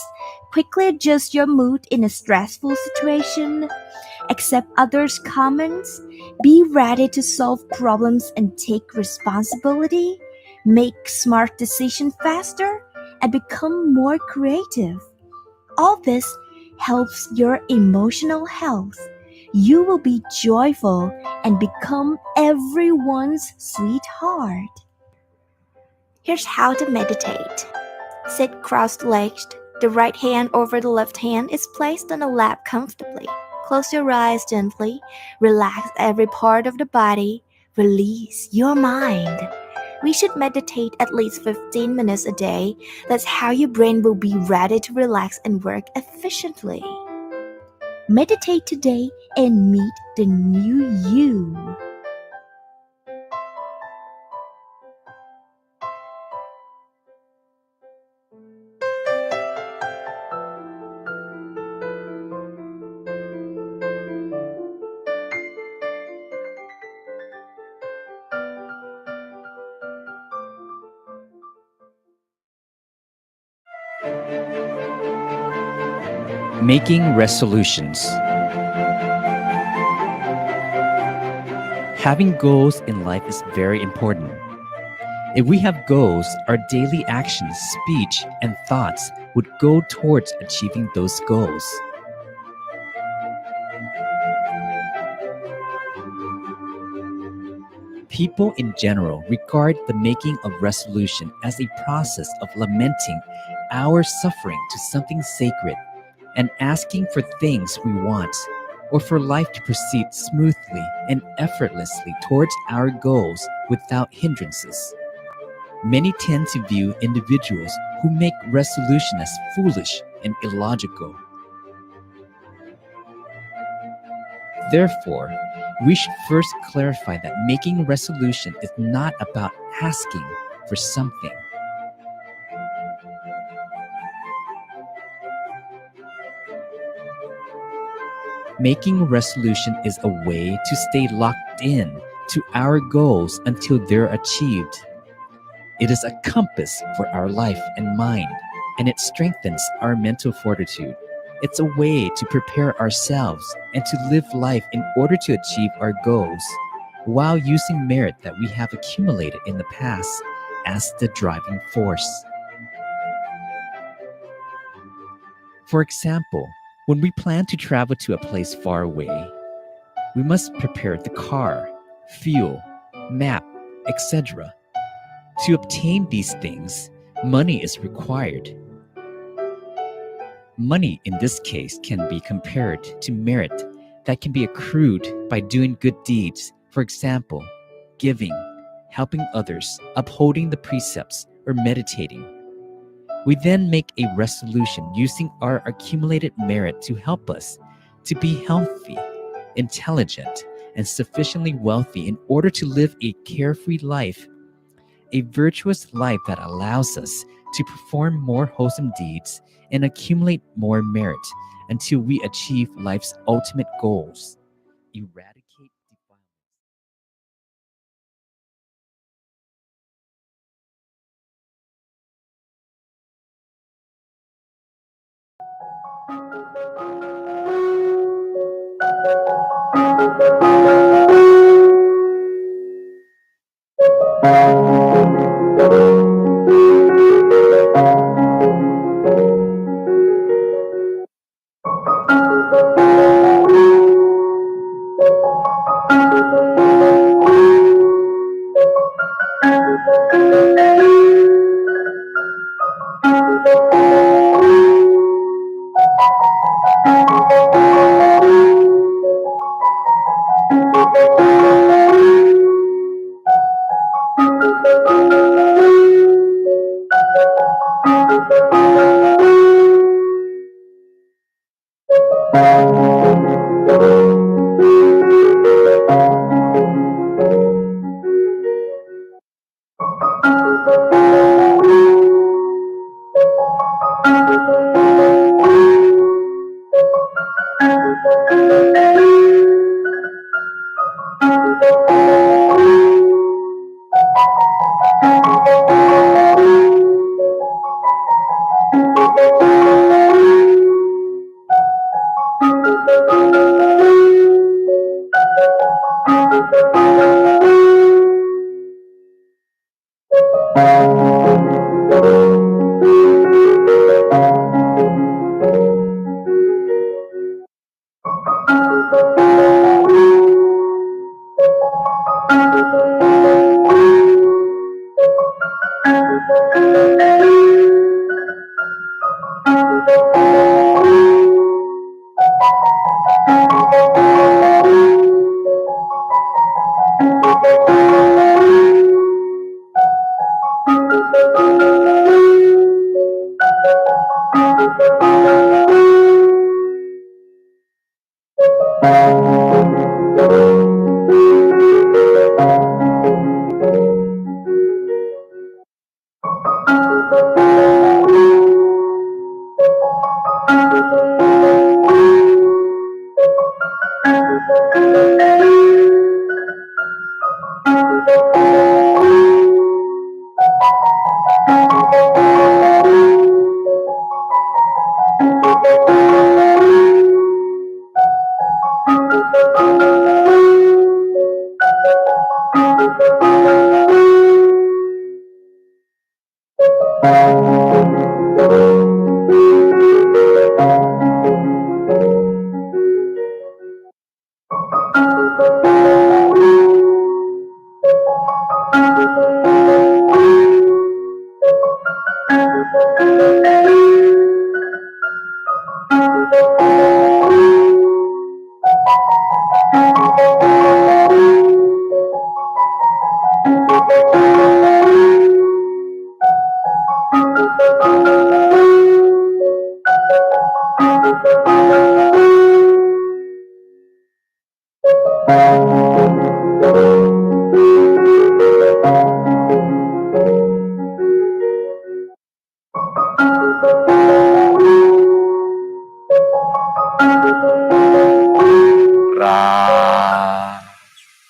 Quickly adjust your mood in a stressful situation. Accept others' comments. Be ready to solve problems and take responsibility. Make smart decisions faster and become more creative. All this helps your emotional health. You will be joyful and become everyone's sweetheart. Here's how to meditate. Sit cross-legged. The right hand over the left hand is placed on the lap comfortably. Close your eyes gently. Relax every part of the body. Release your mind. We should meditate at least 15 minutes a day. That's how your brain will be ready to relax and work efficiently. Meditate today and meet the new you. Making resolutions. Having goals in life is very important. If we have goals, our daily actions, speech, and thoughts would go towards achieving those goals. People in general regard the making of resolution as a process of lamenting our suffering to something sacred and asking for things we want, or for life to proceed smoothly and effortlessly towards our goals without hindrances. Many tend to view individuals who make resolution as foolish and illogical. Therefore, we should first clarify that making resolution is not about asking for something. Making resolution is a way to stay locked in to our goals until they're achieved. It is a compass for our life and mind, and it strengthens our mental fortitude. It's a way to prepare ourselves and to live life in order to achieve our goals, while using merit that we have accumulated in the past as the driving force. For example, when we plan to travel to a place far away, we must prepare the car, fuel, map, etc. To obtain these things, money is required. Money in this case can be compared to merit that can be accrued by doing good deeds, for example, giving, helping others, upholding the precepts, or meditating. We then make a resolution using our accumulated merit to help us to be healthy, intelligent, and sufficiently wealthy in order to live a carefree life, a virtuous life that allows us to perform more wholesome deeds and accumulate more merit until we achieve life's ultimate goals. Eradicate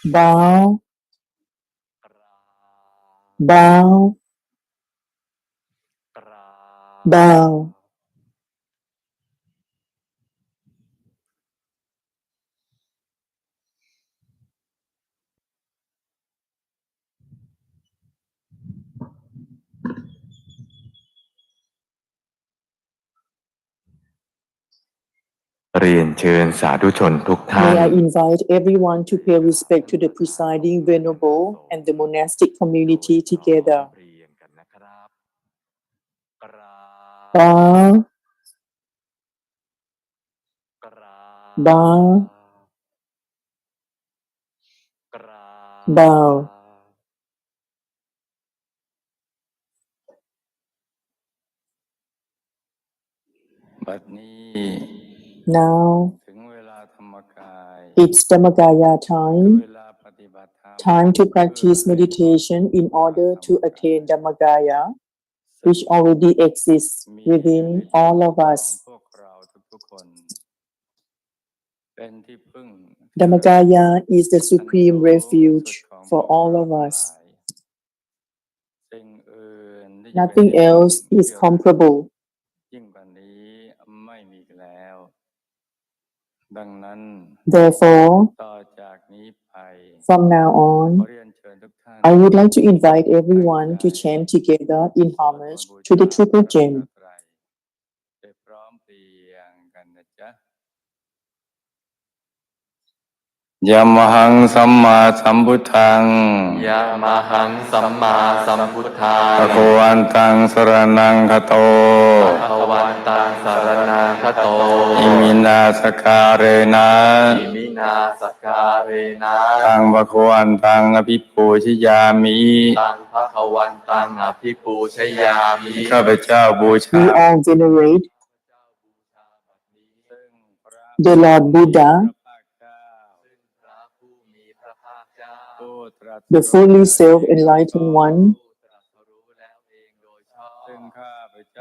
Bow, bow, bow. May I invite everyone to pay respect to the presiding venerable and the monastic community together. Bow, bow, bow. Now it's Dhammagaya time to practice meditation in order to attain Dhammagaya, which already exists within all of us. Dhammagaya is the supreme refuge for all of us. Nothing else is comparable. ดังนั้น Therefore, ต่อจากนี้ไป from now ขอ on, เรียนเชิญทุกท่าน I would like to invite everyone to chant together in homage to the Triple Gem. ไปพร้อมเพรียงกันนะจ๊ะยะมหังสัมมาสัมพุทธังยะมหังสัมมาสัมพุทธังภะคะวันตังสรณังคโตภะคะวันตังสรณังคโตอิมินาสการเรนะอิมินาสการเรนะตังภะคะวันตังอภิปูชยามิตังภะคะวันตังอภิปูชยามิข้าพเจ้าบูชา We all venerate the Lord Buddha, the fully self-enlightened one.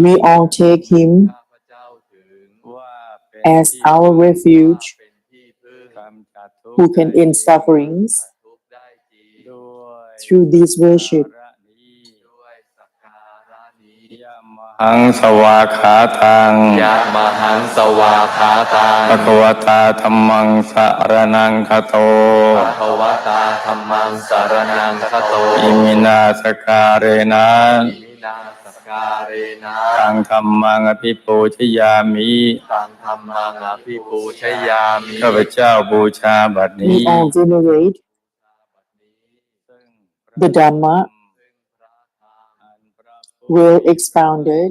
We all take him as our refuge who can end sufferings through this worship. หังสวาขาตังยะมหังสวาขาตังภะคะวตาธัมมังสรณังคโตภะคะวตาธัมมังสรณังคโตอิมินาสการเรนะอิมินาสการเรนะตังธัมมังอภิปูชยามิตังธัมมังอภิปูชยามิข้าพเจ้าบูชาบัดนี้ We all venerate the Dhamma well expounded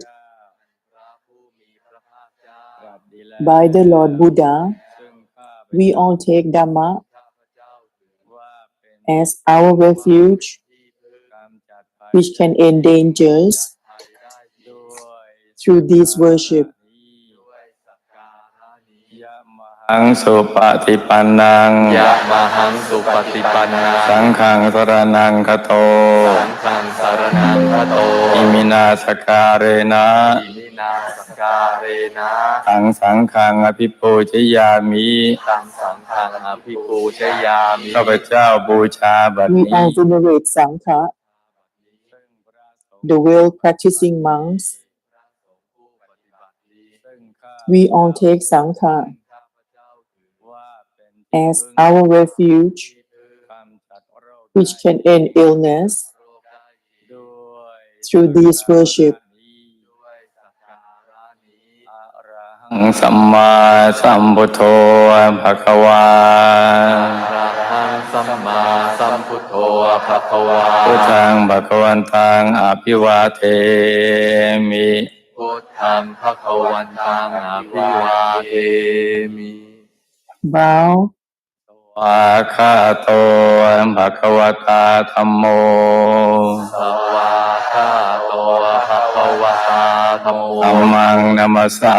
by the Lord Buddha. We all take Dhamma as our refuge, which can end dangers through this worship. หังสุปฏิปันนังยะมหังสุปฏิปันนังสังฆังสรณังคโตสังฆังสรณังคโตอิมินาสการเรนะอิมินาสการเรนะตังสังฆังอภิปูชยามิตังสังฆังอภิปูชยามิข้าพเจ้าบูชาบัด We นี้ all venerate Sangha, the well-practicing monks. We all take Sangha as our refuge, which can end illness through this worship. สัมมาสัมพุทโธภะคะวาอะระหังสัมมาสัมพุทโธภะคะวาพุทธังภะคะวันตังอภิวาเทมิพุทธังภะคะวันตังอภิวาเทมิ Bow วาคาโตภะคะวตาธัมโมสวาคาโตภะคะวตาธัมโมธัมมังนัมสสา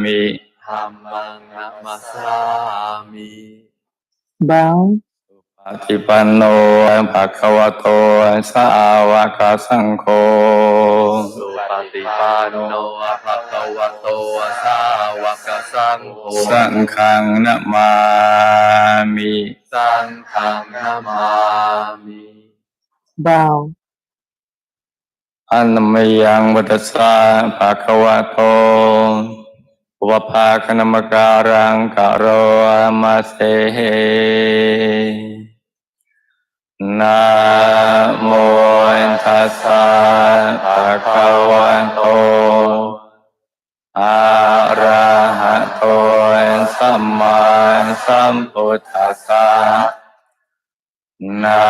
มิธัมมังนัมสสามิ bow ปฏิปันโนภะคะวโตสาวกสังโฆสุปฏิปันโนภะคะวโตสาวกสังโฆสังฆังนะมามิสังฆังนะมามิ bow อันมยังวัตสาภะคะวะโตวะภาคณมการังกะโรมาเสนะโมตัสสะภะคะวะโตอะระหะโตสัมมาสัมพุทธัสสะนะ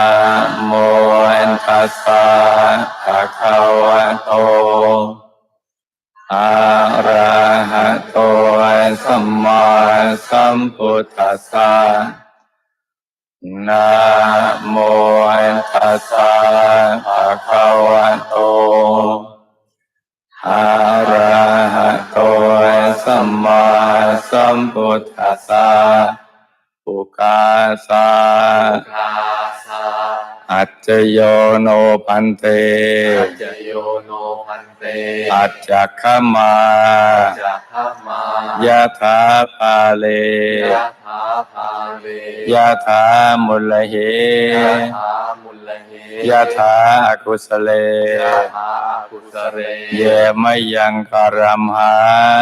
โมตัสสะภะคะวะโตอะระหะโตสัมมาสัมพุทธัสสะนะโมตัสสะภะคะวะโตอะระหะโตสัมมาสัมพุทธัสสะปุกาสะอัจจโยโนพันเตอัจจโยโนพันเตอัจจคมายะถาภาเลยะถาภาเลยะถามุลเหยะถามุลเหยะถาอกุสเลยะถาอ กุสเรเยมยังการัมหา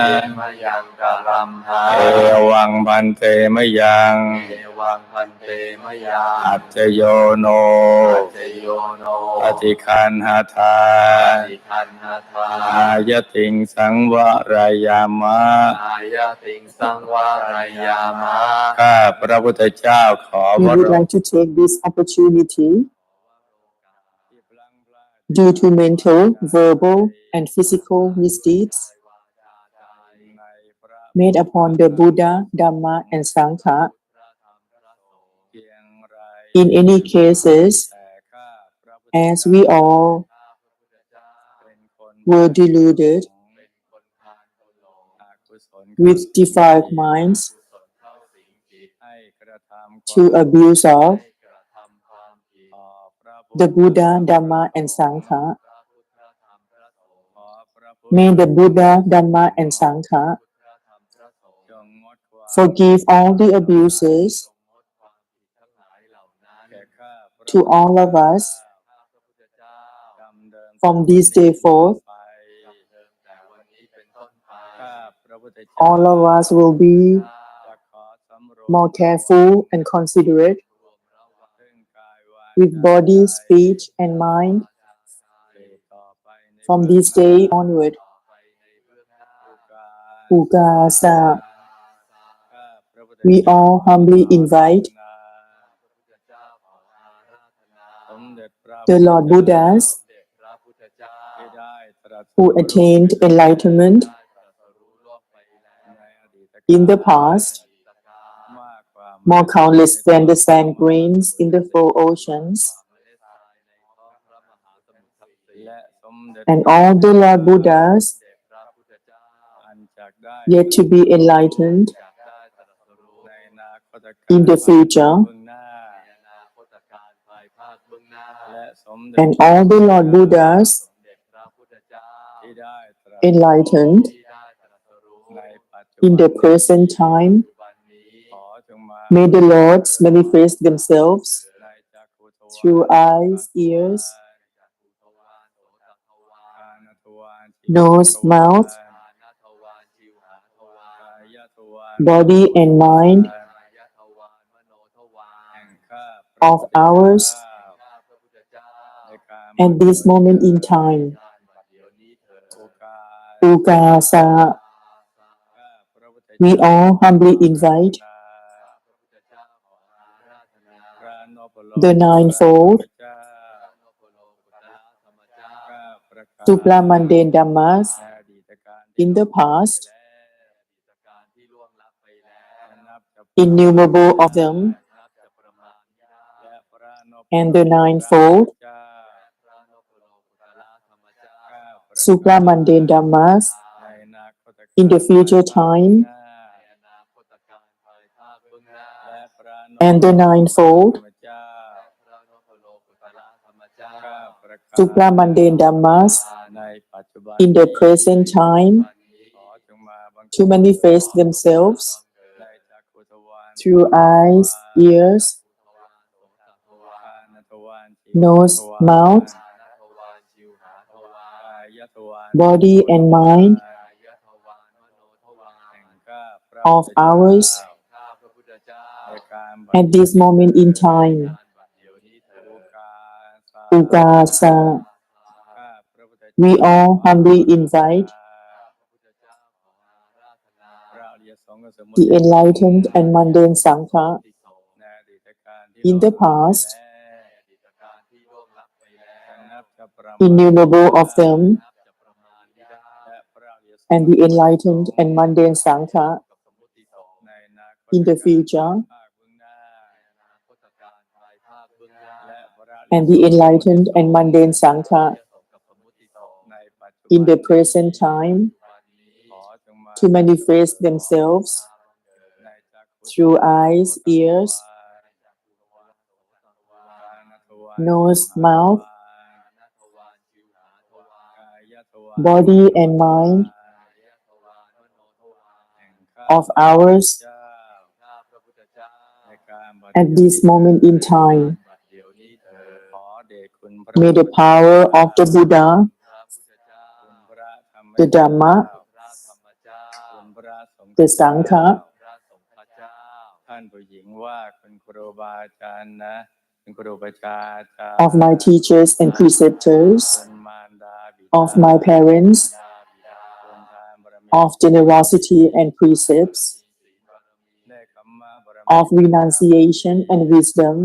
เยมยังการัมหาเอวังพันเตมยังเอวังพันเตมยังอัจจโยโนอัจจโยโนอธิคันหทาอธิคันหทาอายติงสังวรายามะอายติงสังวรายามะข้าพระพุทธเจ้าขอ We would like to take this opportunity due to mental, verbal, and physical misdeeds made upon the Buddha, Dhamma, and Sangha. In any cases, as we all were deluded with defiled minds to abuse of the Buddha, Dhamma, and Sangha. May the Buddha, Dhamma, and Sangha forgive all the abuses to all of us from this day forth. All of us will be more careful and considerate with body, speech, and mind from this day onward. Ukasa. We all humbly invite the Lord Buddhas who attained enlightenment in the past, more countless than the sand grains in the four oceans, and all the Lord Buddhas yet to be enlightened in the future, and all the Lord Buddhas enlightened in the present time. May the Lords manifest themselves through eyes, ears, nose, mouth, body, and mind of ours at this moment in time. Ukasa. We all humbly invite the ninefold supramundane Dhammas in the past, innumerable of them, and the ninefold supramundane Dhammas in the future time, and the ninefold supramundane Dhammas in the present time to manifest themselves through eyes, ears, nose, mouth, body, and mind of ours at this moment in time. Ukasa. We all humbly invite the enlightened and mundane Sangha in the past, innumerable of them, and the enlightened and mundane Sangha in the future, and the enlightened and mundane Sangha in the present time to manifest themselves through eyes, ears, nose, mouth, body, and mind of ours at this moment in time. May the power of the Buddha the Dhamma, คุณพระสงฆ์ the Sangha, พระสงฆ์เจ้าท่านผู้หญิงว่าคุณครูบาอาจารย์นะเป็นครูบาอาจารย์ of my teachers and preceptors, คุณมารดาบิดา of my parents, คุณทานบารมี of generosity and precepts, เนกขัมมะบารมี of renunciation and wisdom,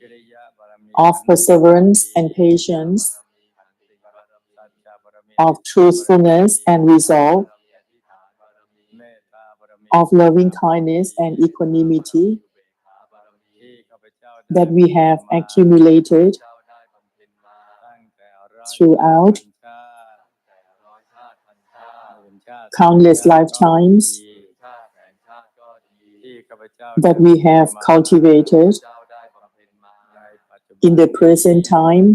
วิริยะบารมี of perseverance and patience, สัจจะบารมี of truthfulness and resolve, เมตตาบารมี of loving kindness and equanimity ที่ข้าพเจ้า that we have accumulated ตั้งแต่ร้อย throughout ชาติ countless lifetimes ที่ข้าพเจ้า that we have cultivated ในปัจจุบัน in the present time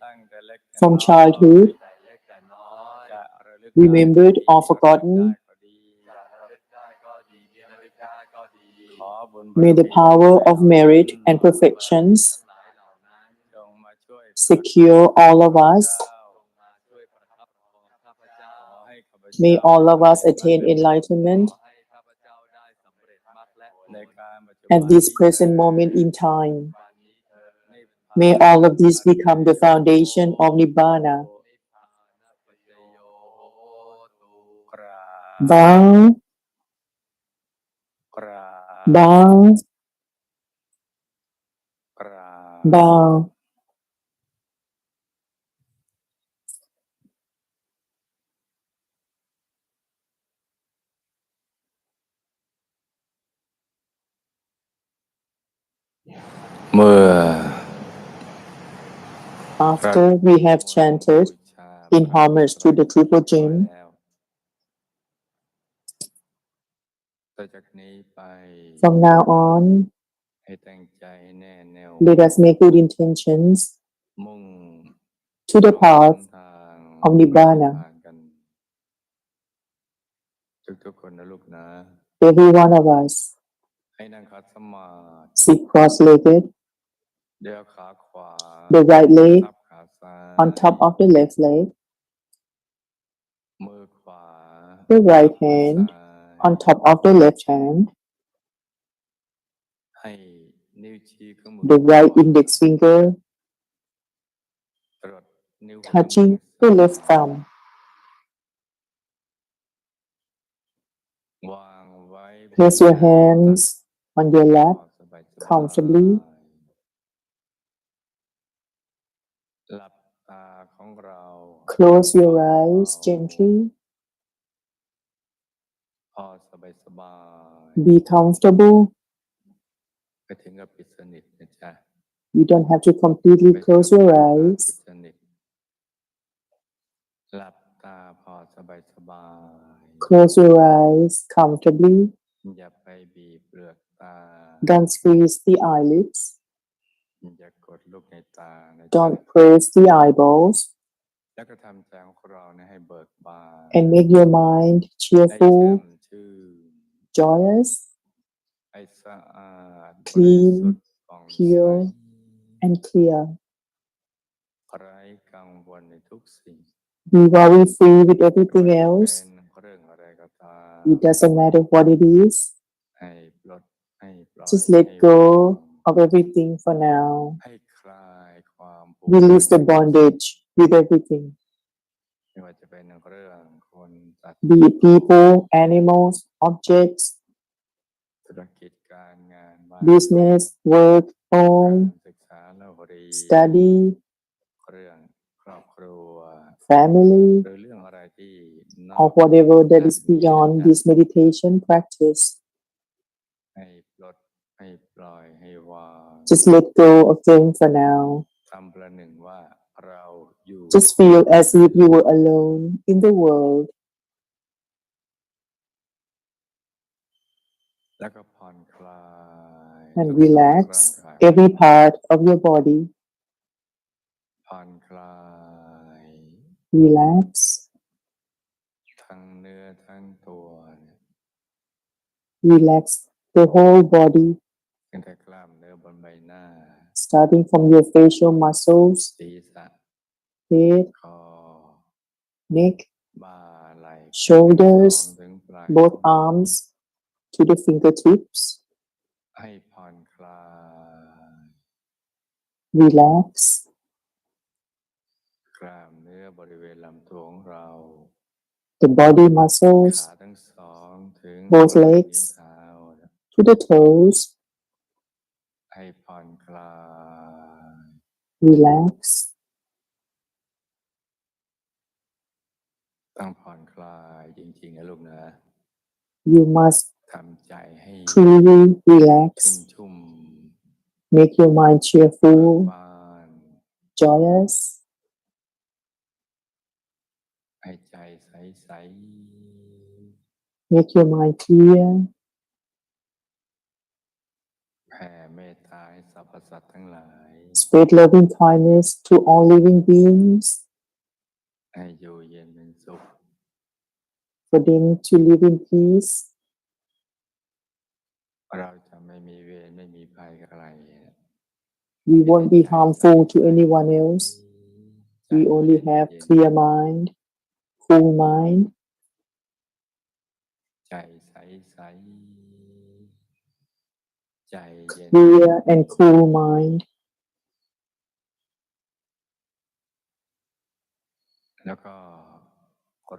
ตั้งแต่เล็กแต่ from น้อย childhood, จะระลึก remembered or forgotten. ขอบุญบารมี May the power of merit and perfections จงมาช่วย secure all of us. ช่วยประทับของข้าพเจ้าขอให้ข้าพเจ้า May all of us attain enlightenment ในการปัจจุบัน at this present moment in time. May all of this become the foundation of Nibbana. กราบ Bow, กราบ bow, กราบ bow. เมื่อ After we have chanted in homage to the Triple Gem, ต่อจากนี้ไป from now on, ให้ตั้งใจแน่แน่ว let us make good intentions มุ่ง to the path ทาง of Nibbana. กันทุกๆคนนะลูกนะ Every one of us ให้นั่งคัดสมาธิ sit cross-legged, เดี๋ยวขาขวา the right leg ทับขาซ้าย on top of the left leg, มือขวา the right ทับมือ hand ซ้าย on top of the left hand, ให้นิ้วชี้ข้างมือ the right index finger ตรวจนิ้วหัว touching the left thumb. วางไว้ Place your hands on your lap สบายๆ comfortably. หลับตาของเรา Close your eyes gently. พอสบายสบาย Be comfortable. ไปถึงกับปิดสนิทนะจ๊ะ You don't have to completely close your ปิ eyes. ดสนิทหลับตาพอสบายสบาย Close your eyes comfortably. อย่าไปบีบเปลือกตา Don't squeeze the eyelids. อย่ากดลูกในตานะจ๊ะ Don't press the eyeballs. แล้วก็ทำใจของเราเนี่ยให้เบิกบาน And make your mind ให้ cheerful, แช่มชื่น joyous, ให้สะอาด Clean, บริสุทธิ์ผ่องใส pure, and clear. ไร้กังวลในทุกสิ่ง Be worry free with ไม่ everything ว่าจะ else. เป็นเรื่องอะไรก็ตาม It doesn't matter what it is. ให้ปลดให้ปล่อย Just ให้ let วาง go of everything for now. ให้คลายความผูก Release พั the น bondage with everything. ไม่ว่าจะเป็นเรื่องคนสัตว์ Be it people, animals, objects, ธุรกิจการงานบ้าน business, work, การ home, ศึกษาและเรียน study, เรื่องครอบครัว family, หรือเรื่องอะไรที่น or อก whatever that is beyond this meditation practice. ให้ปลดให้ปล่อยให้วาง Just let go of them for now. ทำประหนึ่งว่าเราอยู่ Just feel as if you were alone in the world. แล้วก็ผ่อนคลาย And ทุกส่วนของร่าง relax กาย every part of your body. ผ่อนคลาย Relax ทั้งเนื้อทั้งตัวเนี่ย relax the whole body, ตั้งแต่กล้ามเนื้อบนใบหน้า starting from your facial muscles, ศีรษะ head, คอ neck, บ่าไหล่สอง shoulders, ถึงปลาย both ผม arms to the fingertips. ให้ผ่อนคลาย Relax. กล้ามเนื้อบริเวณลำตัวของเรา The body ขา muscles, ทั้งสองถึง both ปลายนิ้ว legs เท้า to the toes. ให้ผ่อนคลาย Relax. ต้องผ่อนคลายจริงๆนะลูกนะ You must ทำใจให้ truly relax. ชุ่ม Make your mind ๆ cheerful, บาน joyous. ให้ใจใส Make your mind clear. ๆแผ่เมตตาให้สรรพสัตว์ทั้งหลาย Spread loving kindness to all living beings, ให้อยู่เย็นเป็นสุข for them to live in peace. เราจะไม่มีเวรไม่มีภัยกับใคร We won't be harmful to anyone else. We only have clear mind, full mind, ใจใสๆใจเย็น clear and cool mind. แล้วก็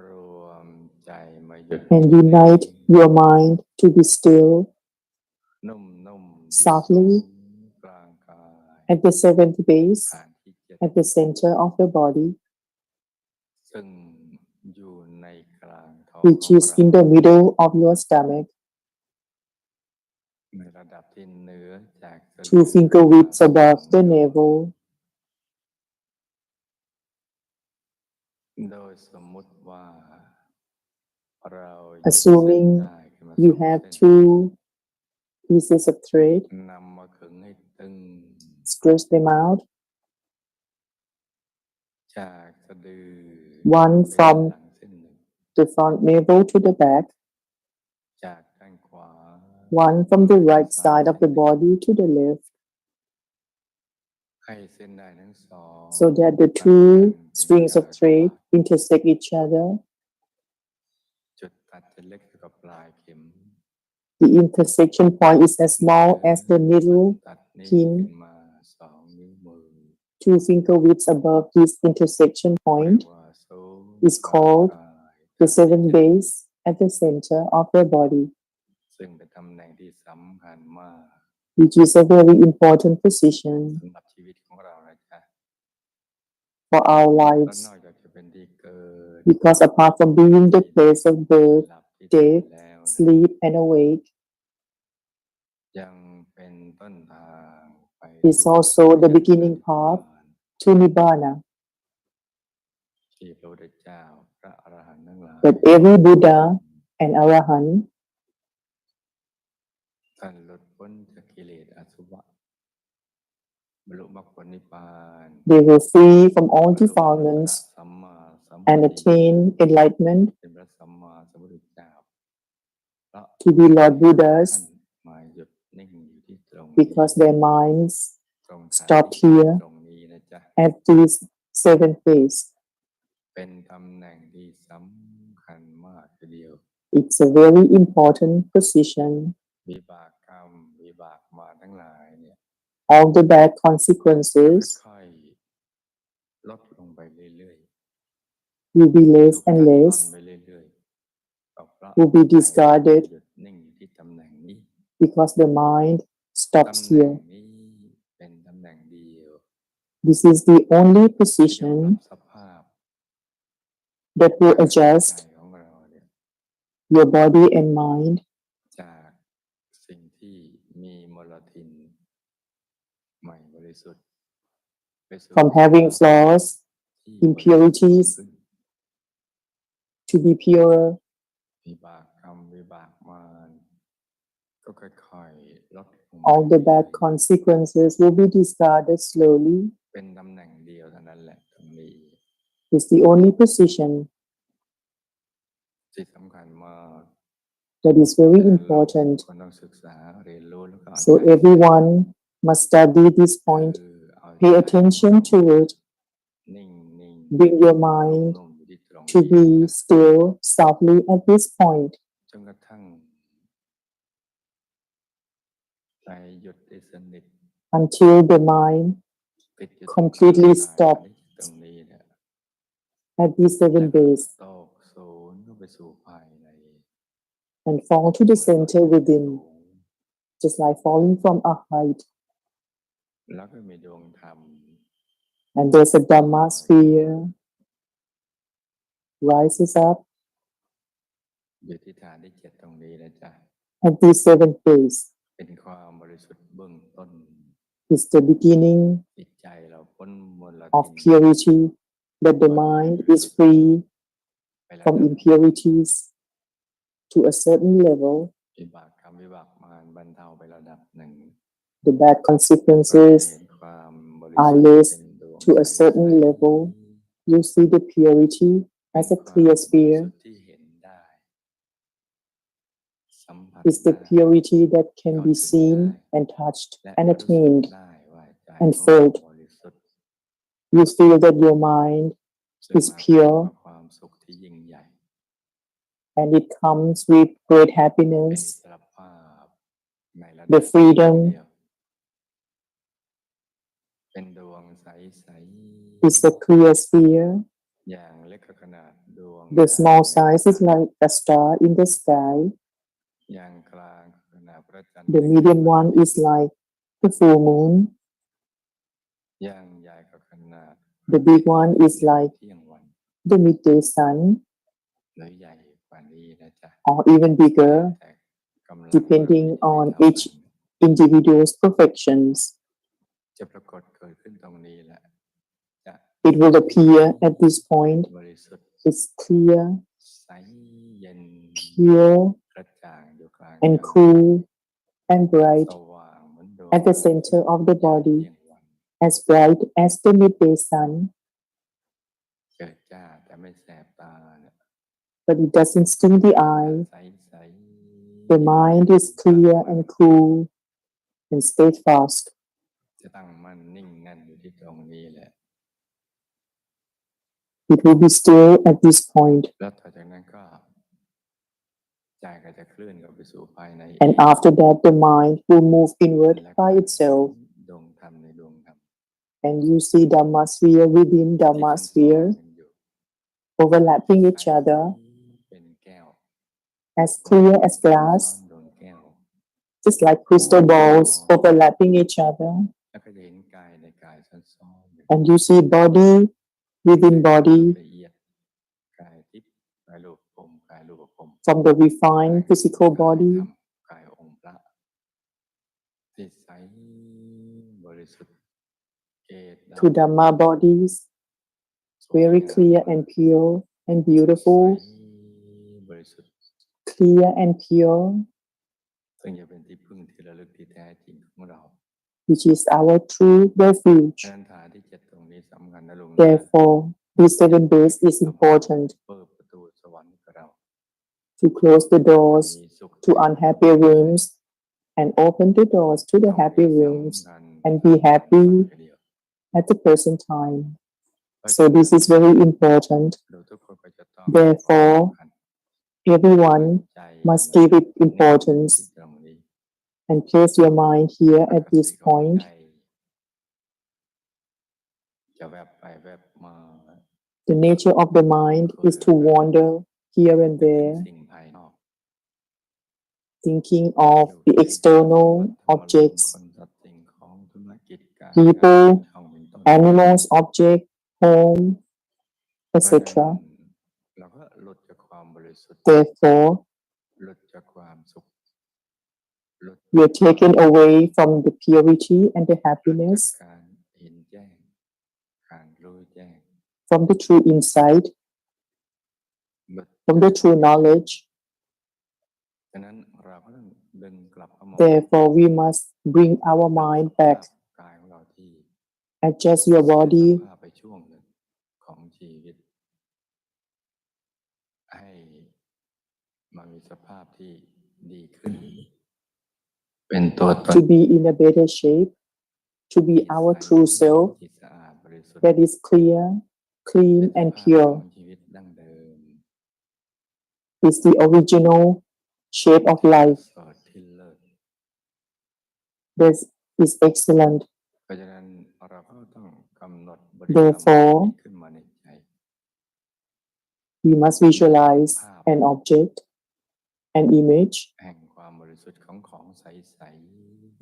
รวมใจมาหยุด And unite your mind to be still นุ่มๆ softly กลางกาย at the seventh base, ฐานที่เจ็ด at the center of the body, ซึ่งอยู่ในกลางท้อง which ของ is เรา in the middle of your stomach. ในระดับที่เหนือจากสะดือ Two finger widths above the navel. โดยสมมุติว่าเรา Assuming เส้นได้ขึ้นมา you สอง have เส้น two pieces of thread, นำมาขึงให้ตึง stretch them out. จากสะดือ One ไป from หลังเส้นหนึ่ง the front navel to the back, จากด้านขวา one from the right side of the body to the left, ให้เส้นได้ทั้งสอง so that the two strings of thread intersect each other. จุดตัดจะเล็กเท่ากับปลายเข็ม The intersection point is as small as the needle ตัดนี้ pin. ขึ้นมาสองนิ้วมือ Two finger widths above this intersection เรีย point กว่าศูนย์ is called กลางกาย the seventh base at the center of the body, ซึ่งเป็นตำแหน่งที่สำคัญมาก which is a very important position สำหรับชีวิตของเรานะจ๊ะ for our และ lives, นอกจากจะเป็นที่เกิด because apart from being the place of birth, หลับที่ตื่น death, แล้วนะ sleep, and awake, ยังเป็นต้นทางไป is also the beginning path to Nibbana, ที่พระพุทธเจ้าพระอรหันต์ทั้งหลาย that every Buddha and Arahant ท่านหลุดพ้นจากกิเลสอสุภะบรรลุมรรคผลนิพพาน they were free from all บรรลุพระ defilements สัมมาสัมพุท and ธิ attain enlightenment เป็นพระสัมมาสัมพุทธเจ้าเพราะ to be Lord ท่าน Buddhas มาหยุดนิ่งอยู่ที่ตรงนี้ because their minds ตรงฐาน stopped ที่ here ตรงนี้นะจ๊ะ at this seventh base. เป็นตำแหน่งที่สำคัญมากทีเดียว It's a very important position. วิบากกรรมวิบากมาทั้งหลายเนี่ย All the bad consequences ค่อยๆลดลงไปเรื่อย will be ๆ less ถูก and ตัดทอน less, ไปเรื่อยๆก็เพราะ will be discarded หยุดนิ่งอยู่ที่ตำแหน่งนี้ because the mind ตำ stops แหน่ง here. นี้เป็นตำแหน่งเดียว This is the only ยอม position รับสภาพ that will ใจ adjust ของเราเนี่ย your body and mind จากสิ่งที่มีมลทินใหม่บริสุทธิ์ไปสู่ from having flaws, ที่ impurities บริสุทธิ์ขึ้น to be purer. วิบากกรรมวิบากมารก็ค่อยๆลดลงมา All the bad consequences will be discarded slowly. เป็นตำแหน่งเดียวเท่านั้นแหละตรงนี้ It's the only position ที่สำคัญมาก that is very important. คนต้องศึกษาเรียนรู้แล้วก็เอา So ใจ everyone must study this point, คือเอาใจ pay attention to it, นิ่ง bring your mind นุ่มๆอยู่ที่ตรง to be still softly at this point จนกระทั่งใจหยุดได้สนิท until the mind ติดอยู่ completely stop ตรงนี้เนี่ย at these 7 base ตกศูนย์เข้าไปสู่ภายใน and fall to the center within, just like falling from a height. แล้วก็มีดวงธรรม And there's a Dhamma sphere rises up อยู่ที่ฐานที่7ตรงนี้นะจ๊ะ at these 7 base. เป็นความบริสุทธิ์เบื้องต้น It's the beginning จิตใจเราพ้นมล of purity, that the mind is free from impurities to a certain level. วิบากกรรมวิบากมารบรรเทาไประดับหนึ่ง The bad consequences are less to a certain level. You see the purity as a clear sphere. It's the purity that can be seen and touched and attained and felt. You feel that your mind is pure and it comes with great happiness, the freedom. It's a clear sphere. The small size is like a star in the sky. The medium one is like the full moon. The big one is like the midday sun, or even bigger, depending on each individual's perfections. It will appear at this point. It's clear, pure, and cool and bright at the center of the body, as bright as the midday sun. But it doesn't sting the eye. The mind is clear and cool and steadfast. It will be still at this point. And after that, the mind will move inward by itself. And you see Dhamma sphere within Dhamma sphere, overlapping each other, as clear as glass, just like crystal balls overlapping each other. And you see body within body, from the refined physical body to Dhamma bodies, very clear and pure and beautiful, clear and pure, which is our true refuge. Therefore, this 7 base is important to close the doors to unhappy rooms and open the doors to the happy rooms and be happy at the present time. So this is very important. Therefore, everyone must give it importance and place your mind here at this point. The nature of the mind is to wander here and there, thinking of the external objects, people, animals, object, home, etc. Therefore, we are taken away from the purity and the happiness, from the true insight, from the true knowledge. Therefore, we must bring our mind back. Adjust your body. To be in a better shape, to be our true self that is clear, clean and pure, is the original shape of life. สดที่เลิศ This is excellent. เพราะฉะนั้นเราก็ต้องกำหนดบริกรรม Therefore, ขึ้นมาในใจ we must visualize an object, an image, แห่งความบริสุทธิ์ของใส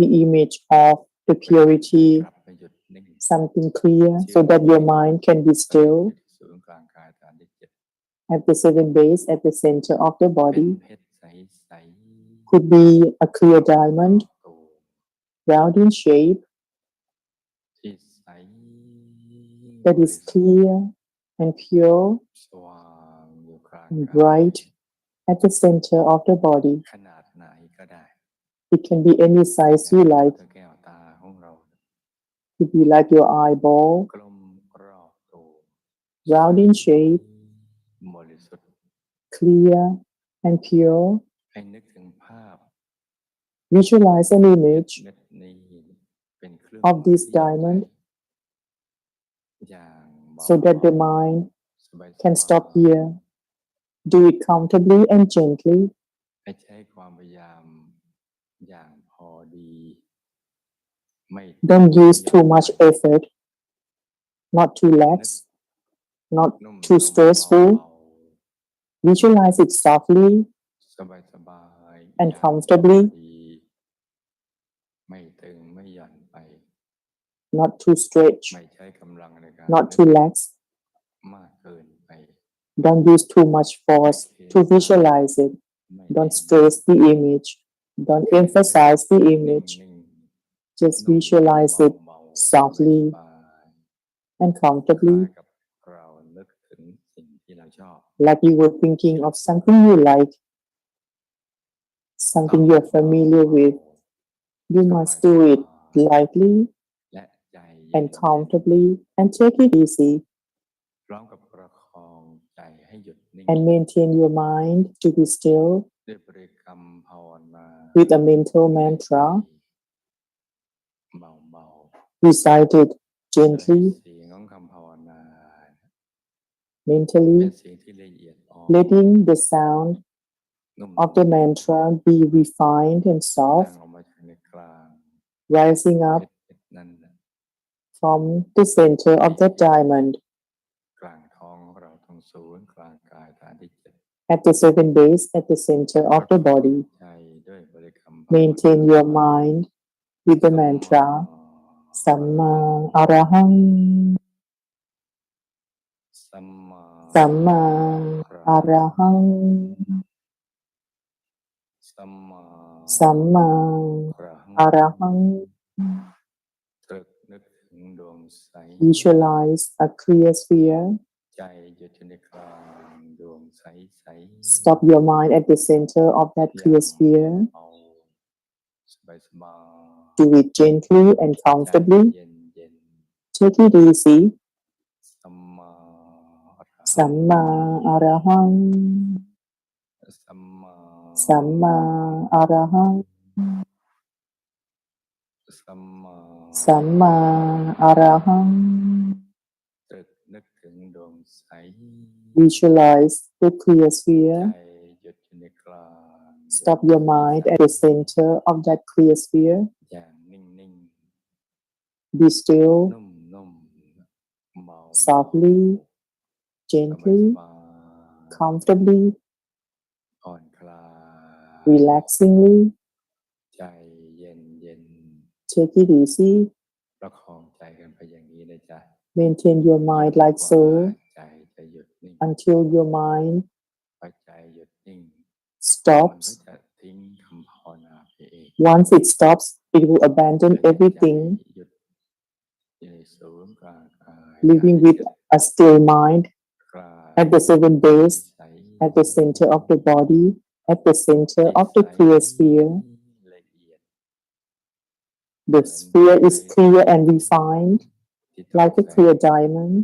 the image of the ๆ purity, กลับไปหยุดนิ่ง something clear, so that your mind can be still ศูนย์กลางกายฐานที่เจ็ด at the seven base at the center of the เป็น body. เพชรใส Could be a clear diamond, ๆตัว round in shape, ที่ใส that is clear and pure สว่างอยู่กลาง and กาย bright at the center of the body. ขนาดไหนก็ได้ It can be any size you like. แก้วตาของเรา Could be like your eyeball, กลมรอบตัว round in shape, บริสุทธิ์ clear and pure. ให้นึกถึงภาพ Visualize an image เม็ดนี้เป็นเครื่อง of this หมาย diamond อย่างเบา so that the mind สบายๆ can stop here. Do it comfortably and gently. ให้ใช้ความพยายามอย่างพอดี ไม่ Don't use too much effort, not too lax, not นุ่ม too ๆ stressful. เบา Visualize it softly ๆสบายๆ and อย่าง comfortably, พอดีไม่ตึงไม่หย่อนไป not too stretch, ไม่ใช้กำลังในการ not นึก too lax. มากเกินไป Don't use too much force to visualize it. ไม่ Don't stress the image. Don't emphasize the image. นิ่ง Just ๆนุ่ม visualize ๆ it เบาๆ softly สบายๆ and คล้าย comfortably, กับเรานึกถึงสิ่งที่เราชอบ like you were thinking of something you like, something you're familiar with. You must do it lightly และใจเย็ and น comfortably and take it easy พร้อมกับประคองใจให้หยุดนิ่ง and maintain your mind to be still ด้วยบริกรรมภาวนา with a mental mantra เบา recited ๆโดย gently, เสียงของคำภาวนา mentally, เป็นเสียงที่ละเอียดอ่อน letting the sound นุ่ม of the mantra be refined and ดัง soft, ออกมาจากในกลาง rising เพ up ชรนั่นน่ะ from the center of the diamond กลางท้องของเราตรงศูนย์กลางกายฐานที่เจ็ด at the seven base at the center of the body. ใจด้วยบริกรรมภาวนา Maintain your mind with the mantra Samma Arahang, สัมมา Samma Arahang, สัมมา Samma อรหัง Arahang. ตรึกนึกถึงดวงใส Visualize a clear sphere. ใจหยุดอยู่ในกลางดวงใส Stop your mind at the center of that ๆ clear sphere. เบาสบาย Do it gently and ๆใจ comfortably. เย็น Take it easy. ๆสัมมา Samma Arahang, สัมมา Samma Arahang, สัมมา Samma Arahang. ตรึกนึกถึงดวงใส Visualize the clear ใจ sphere. หยุดอยู่ในกลาง Stop your mind at the center of that clear sphere. อย่างนิ่ง Be still ๆ นุ่มๆ เบาๆ softly, gently, สบายๆ comfortably, ผ่อนคลาย relaxingly. ใจเย็น Take it easy. ๆ ประคองใจกันไปอย่างนี้นะจ๊ะ Maintain your mind like กว่า so ใจจะหยุดนิ่ง until your mind พอใจหยุดนิ่ง มันก็ stops. จะทิ้งคำภาวนาไปเอง Once it stops, it will abandon ใจ everything, หยุดอยู่ในศูนย์กลางกาย leaving with a still mind กลาง at the seven base, ใส at the center of the body, at the center of the ใส clear sphere. ละเอียด The sphere is clear and refined, ที่ like a แสง clear diamond,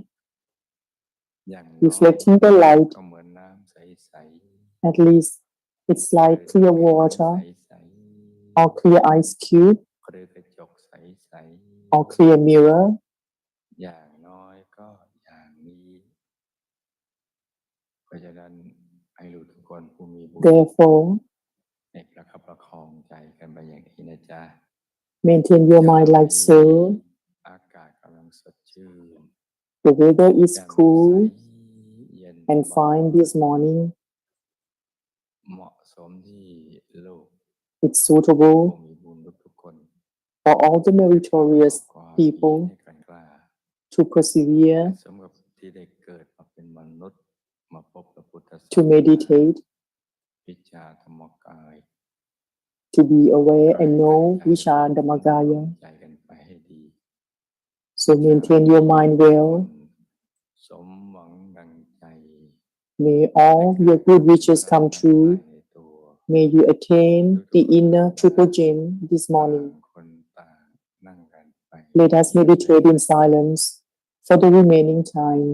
อย่างน้อย reflecting the light. ก็เหมือนน้ำใส At least it's ๆ like clear หรือ water ใส or clear ice cube ๆหรือกระจกใส or clear mirror. ๆ อย่างน้อยก็อย่างนี้ เพราะฉะนั้น ให้รู้ทุกคนผู้มีบุญ Therefore, ให้ประคับประคองใจกันไปอย่างนี้นะจ๊ะ maintain your mind like so. อากาศกำลังสดชื่น The weather is แจ่มใส cool เย็น and สบาย fine this morning. เหมาะสมที่ลูก It's ผู้ suitable มีบุญทุกๆคน for all the ประกอบ meritorious ความเพียร people ให้แกร่งกล้า to persevere, สมกับที่ได้เกิดมาเป็นมนุษย์มาพบพระพุทธศาส to นา meditate, วิชาธรรมกาย to be aware ให้ and ตั้ง know ใจ Visha ตั้ง Dhammagaya. ใจกันไปให้ดี So maintain your mind well. สมหวังดังใจ May all your good wishes come true. May you attain the inner triple gem this ต่าง morning. คนต่างนั่งกันไป Let us meditate in silence for the remaining time.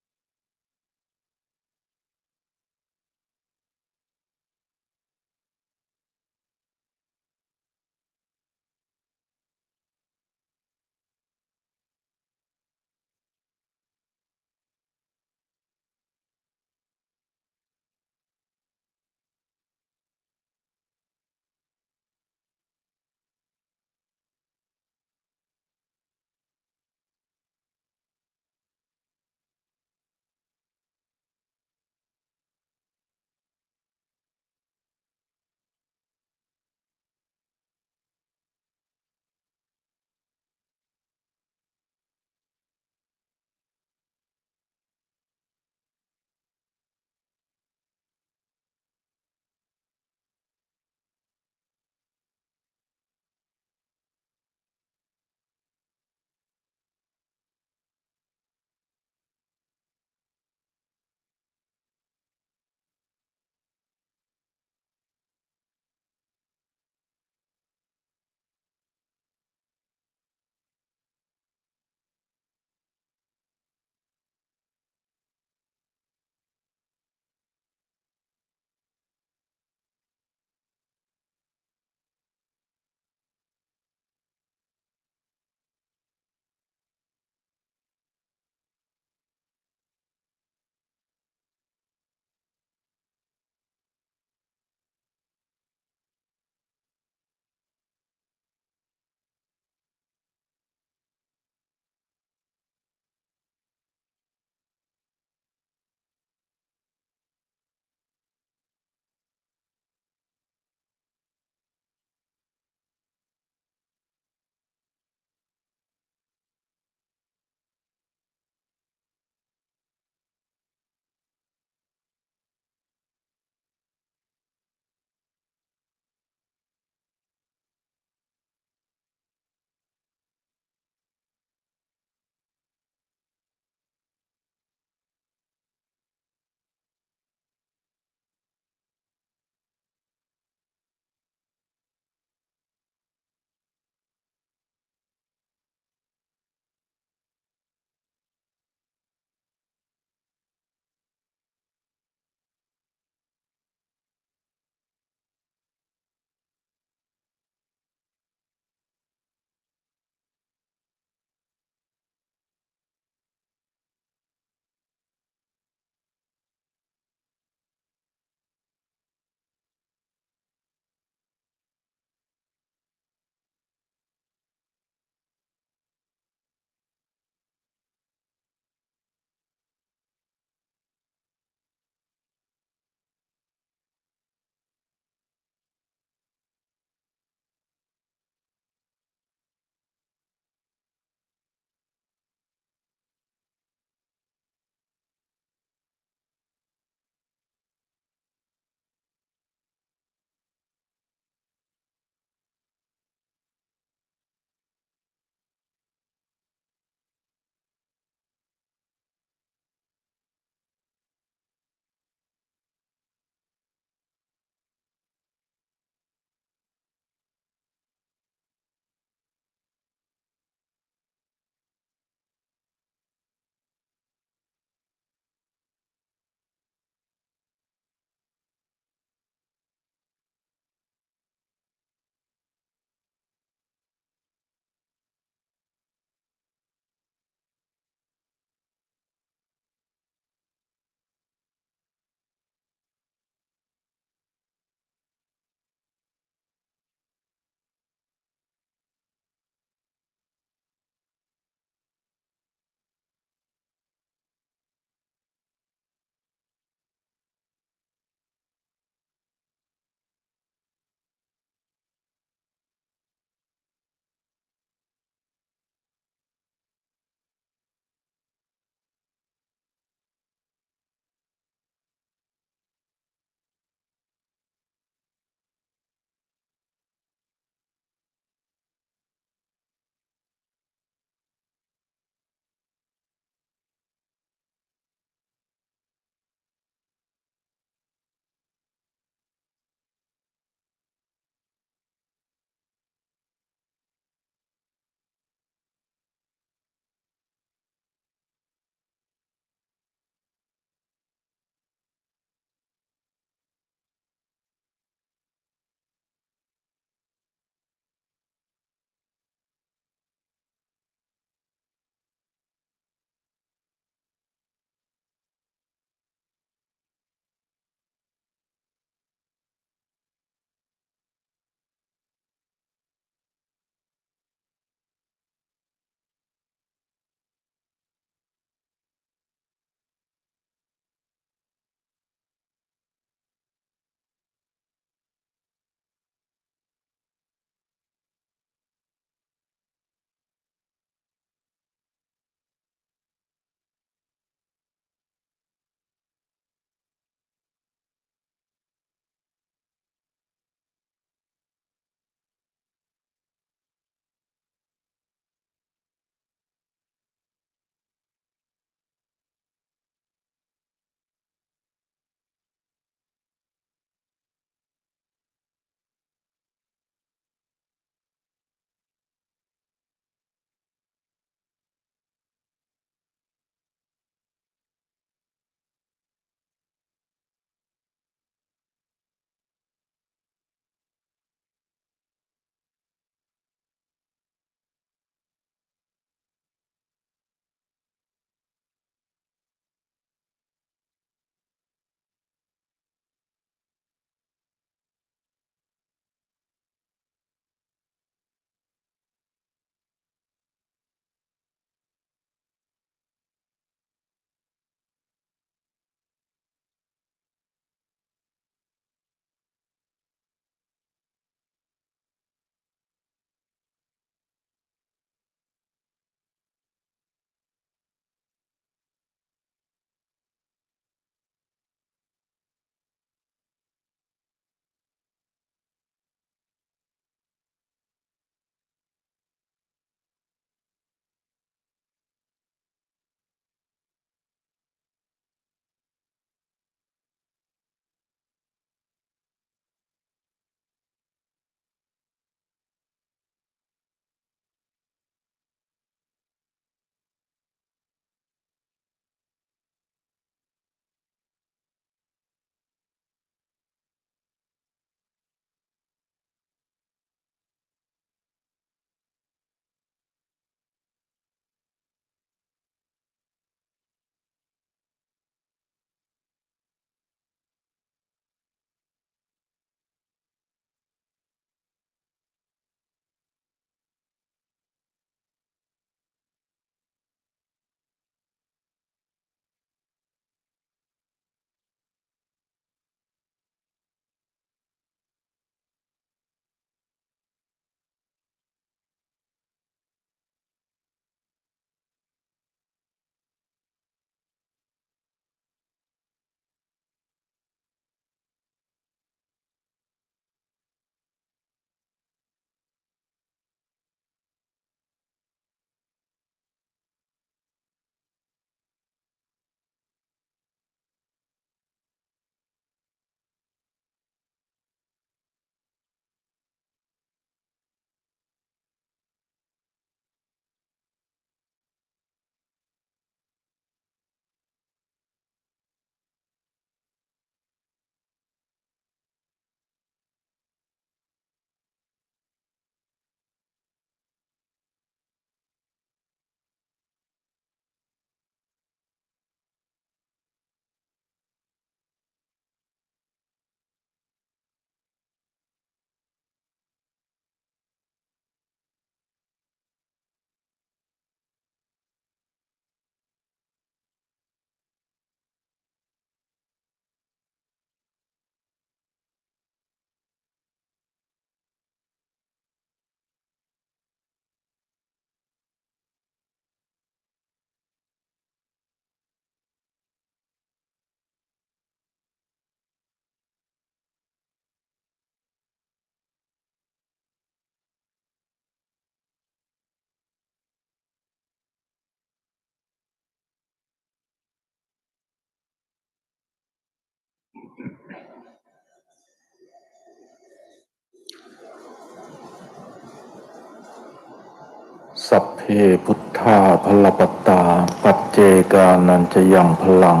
สัพเพพุทธาภลปตตาปัจเจกานันจะยังพลัง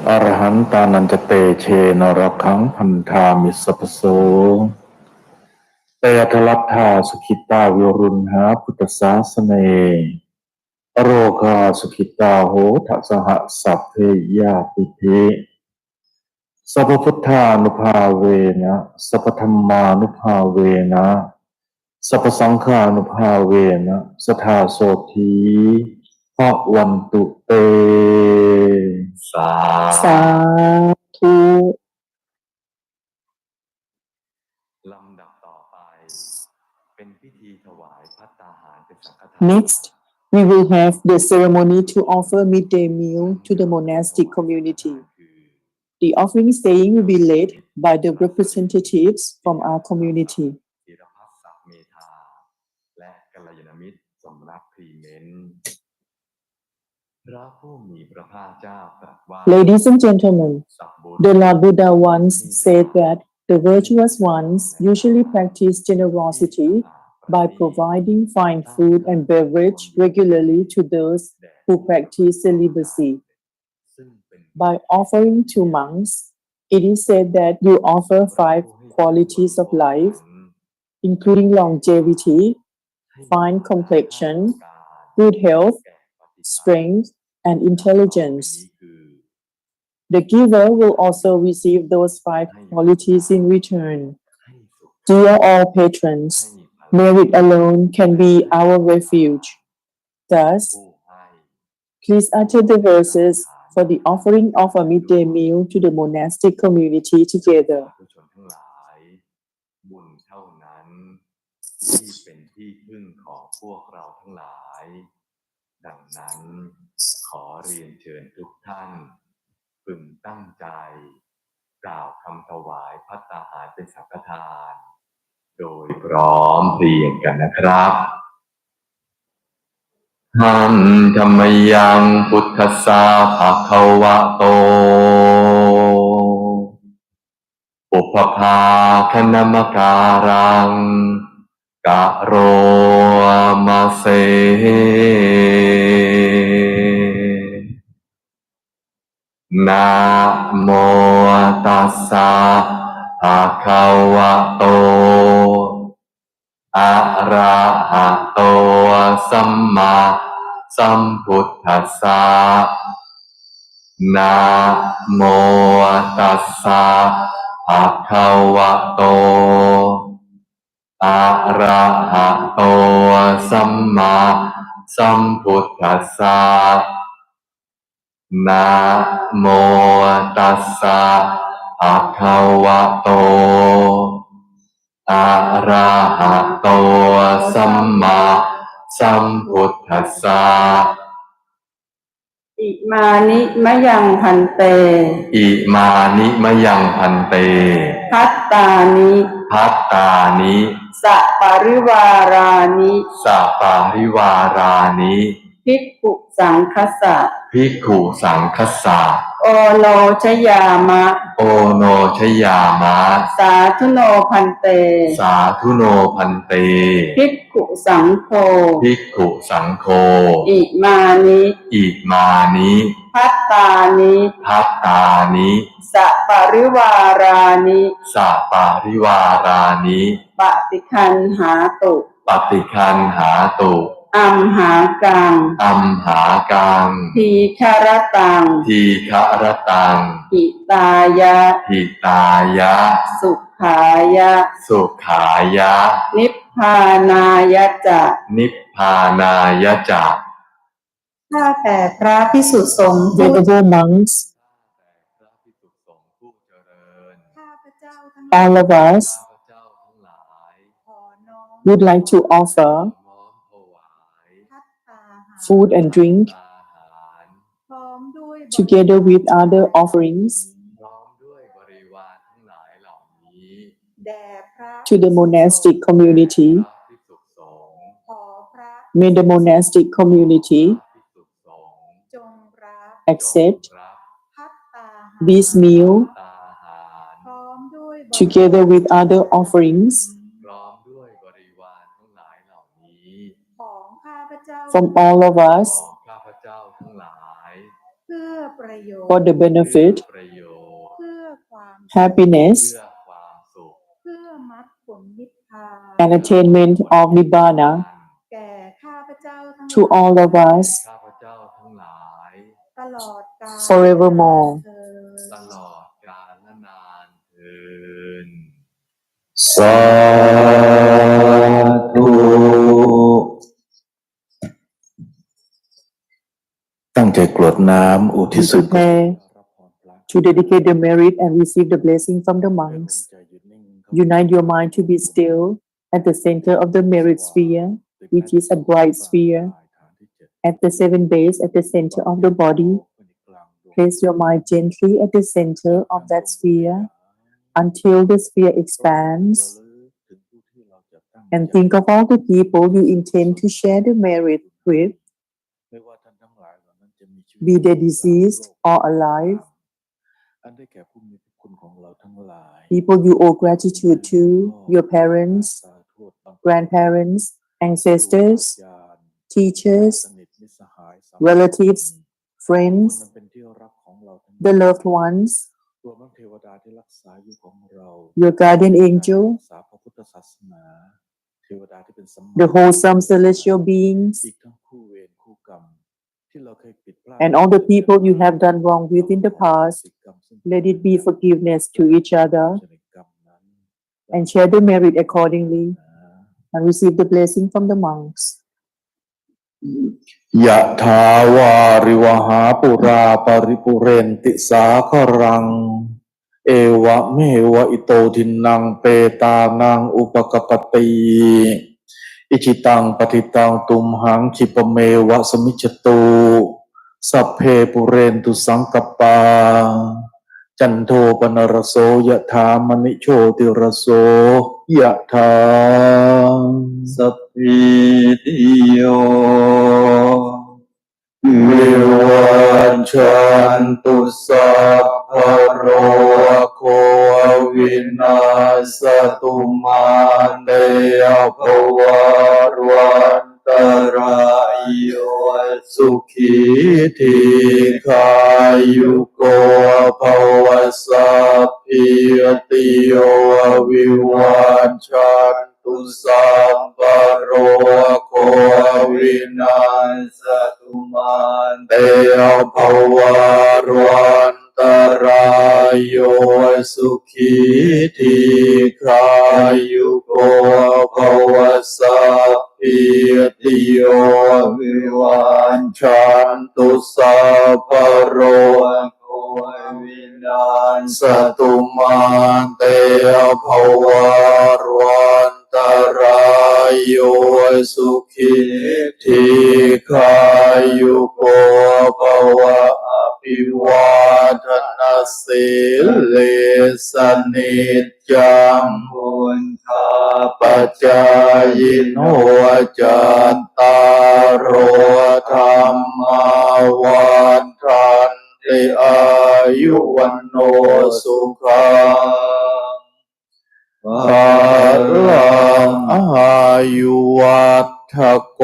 อรหันตานันจะเตเชนรคังพันธามิสัพพโสเตทลัทธาสุขิตาวิรุณหาพุทธศาสเนอโรคาสุขิตาโหทัสหะสัพเพยาปิเทสัพพพุทธานุภาเวนะสัพพธัมมานุภาเวนะสัพพสังฆานุภาเวนะสทธาโสธีภะวันตุเตสาธุ ลำดับต่อไปเป็นพิธีถวายภัตตาหารเป็นสังฆทาน Next, we will have the ceremony to offer midday meal to the monastic community. The offering staying will be led by the representatives from our community. ศิรพัสสะเมธาและกัลยาณมิตรสมรักพรีเมนต์พระผู้มีพระภาคเจ้าตรัสว่า Ladies and gentlemen, the Lord Buddha once said that the virtuous ones usually practice generosity by providing fine food and beverage regularly to those who practice celibacy. By offering to monks, it is said that you offer 5 qualities of life, including longevity, fine complexion, good health, strength, and intelligence. The giver will also receive those 5 qualities in return. Dear all patrons, merit alone can be our refuge. Thus, please utter the verses for the offering of a midday meal to the monastic community together. บุญเท่านั้นที่เป็นที่พึ่งของพวกเราทั้งหลาย ดังนั้นขอเรียนเชิญทุกท่านพึงตั้งใจกล่าวคำถวายภัตตาหารเป็นสังฆทานโดยพร้อมเพรียงกันนะครับหันธรรมยังพุทธัสสะภะคะวะโตปุพพาคณมการังกะโรมาเสนะโมตัสสะภะคะวะโตอะระหะโตสัมมาสัมพุทธัสสะนะโมตัสสะภะคะวะโตอะระหะโตสัมมาสัมพุทธัสสะนะโมตัสสะภะคะวะโตอะระหะโตสัมมาสัมพุทธัสสะอิมานิมะยังพันเตอิมานิมะยังพันเตพัตตานิพัตตานิสัปาริวารานิสัปาริวารานิภิกขุสังคัสสะภิกขุสังคัสสะโอโนชยามะโอโนชยามะสาธุโนพันเตสาธุโนพันเตภิกขุสังโฆภิกขุสังโฆอิมานิอิมานิพัตตานิพัตตานิสัปาริวารานิสัปาริวารานิปฏิคันหาตุปฏิคันหาตุอัมหากังอัมหากังทีฆรตังทีฆรตังหิตายะหิตายะสุขายะสุขายะนิพพานายะจะนิพพานายะจะข้าแต่พระภิกษุสงฆ์ Venerable monks, all of us would like to offer food and drink together with other offerings to the monastic community. May the monastic community accept this meal together with other offerings from all of us ข้าพเจ้าทั้งหลาย เพื่อประโยชน์ for the benefit, ประโยชน์ เพื่อความ happiness, เพื่อความสุข เพื่อมรรคผลนิพพาน and attainment of Nibbana แก่ข้าพเจ้าทั้งหลาย to all of us ข้าพเจ้าทั้งหลาย ตลอดกาล forevermore เถิด ตลอดกาลนานเทิน สาธุตั้งใจกรวดน้ำอุทิ We ศส่วนกุศล prepare to dedicate the merit and receive the blessing from the monks. Unite your mind to be still at the center of the merit sphere, which is a bright sphere. At the 7 base at the center of the body, place your mind gently at the center of that sphere until the sphere expands. And think of all the people you intend to share the merit with, be they deceased or alive, people you owe gratitude to, your parents, grandparents, ancestors, teachers, relatives, friends, the loved ones, your guardian angel, the wholesome celestial beings, and all the people you have done wrong with in the past. Let it be forgiveness to each other and share the merit accordingly and receive the blessing from the monks. ยะถาวาริวหาปุราปริปุเรนติสาครัง เอวะเมวะอิโตทินังเปตานังอุปกปปติอิจิตังปฏิตังตุมหังคิปเมวะสมิจจตุสัพเพปุเรนตุสังกปปาจันโทปนรโสยะถามณิโชติรโสยะถาสัพพิติโยวิวัชชันตุสัพพะโรโควินาศตุมาเตภวัตวันตรายโยสุขีทีขายุโกภวสัพพิติโยวิวัชชันตุสัพพะโรโควินาศตุมาเตภวัตวันตรายโยสุขีทีขายุโกภวสัพพิติโยวิวัชชันตุสัพพะโรโควินาศตุมาเตภวัตวันตรายโยสุขีทีขายุโกภวะอภิวาทนาสิเลสนิจจังบุญคาปัจจายโนจัตตารโอธรรมาวันทันติอายุวันโนสุขังภาลังอายุวัฏโก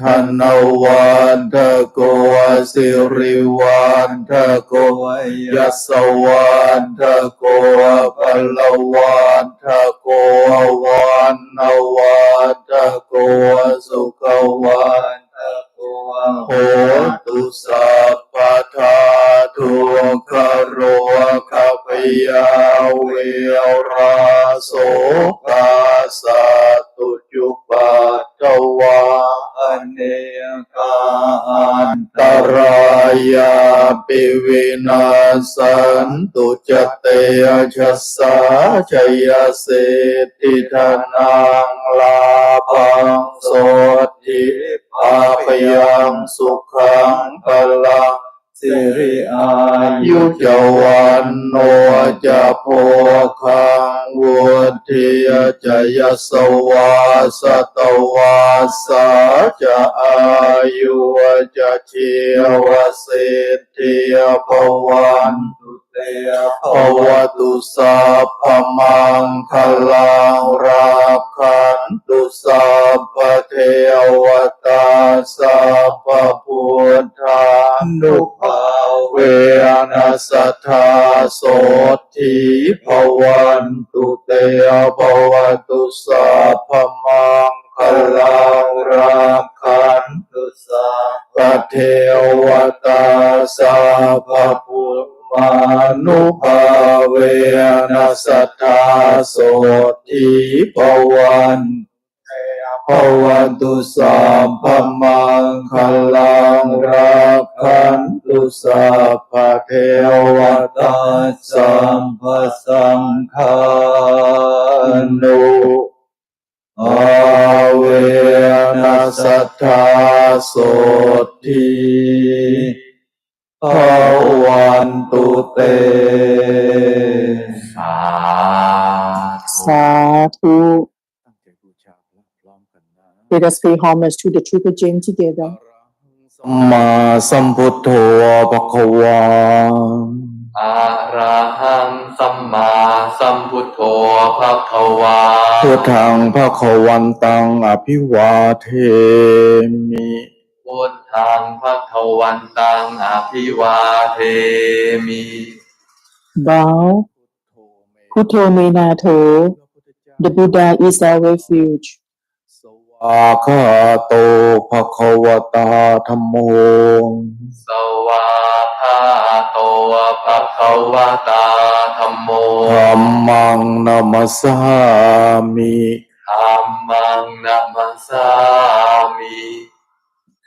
ธนวัฏโกสิริวัฏโกยัสสวัฏโกพลวัฏโกวันวัฏโกสุขวัฏโกโหตุสัพพทาทุกขโรคพยาเวราโสกาสัตตุจุปัตตวาอเนกาอันตรายาปิวินาสันตุจเตชัสสาชยเสติธนังลาภังโสติภาพยังสุขังพลังสิริอายุจวันโนจะโพคังวุฒิยจะยสวาสตวาสาจะอายุจะชีวสิทธิภวันตุเต ภวตุสัพพมังคลังราคันตุสัพพเทวตาสัพพพุทธานุภาเวนัสสทธาโสทิภวันตุเตภวตุสัพพมังคลังราคันตุสัพพเทวตาสัพพพุทธมานุภาเวนัสสทธาโสทิภวันภวันตุสัพพมังคลังรักขันตุสัพพเทวตาสัมภสังฆานุอาเวนัสสทธาโสทิภวันตุเต สาธุ สาธุ Let us pay homage to the Triple Gem together. สัมมาสัมพุทโธภควา อะระหังสัมมาสัมพุทโธภควา พุทธังภควันตังอภิวาเทมิ พุทธังภวันตังอภิวาเทมิ Bow. Putto Menato. The Buddha is our refuge. สวากขาโตภควตาธัมโม สวาคาโตภควตาธัมโม ธัมมังนัมสสามิ ธัมมังนัมสสามิ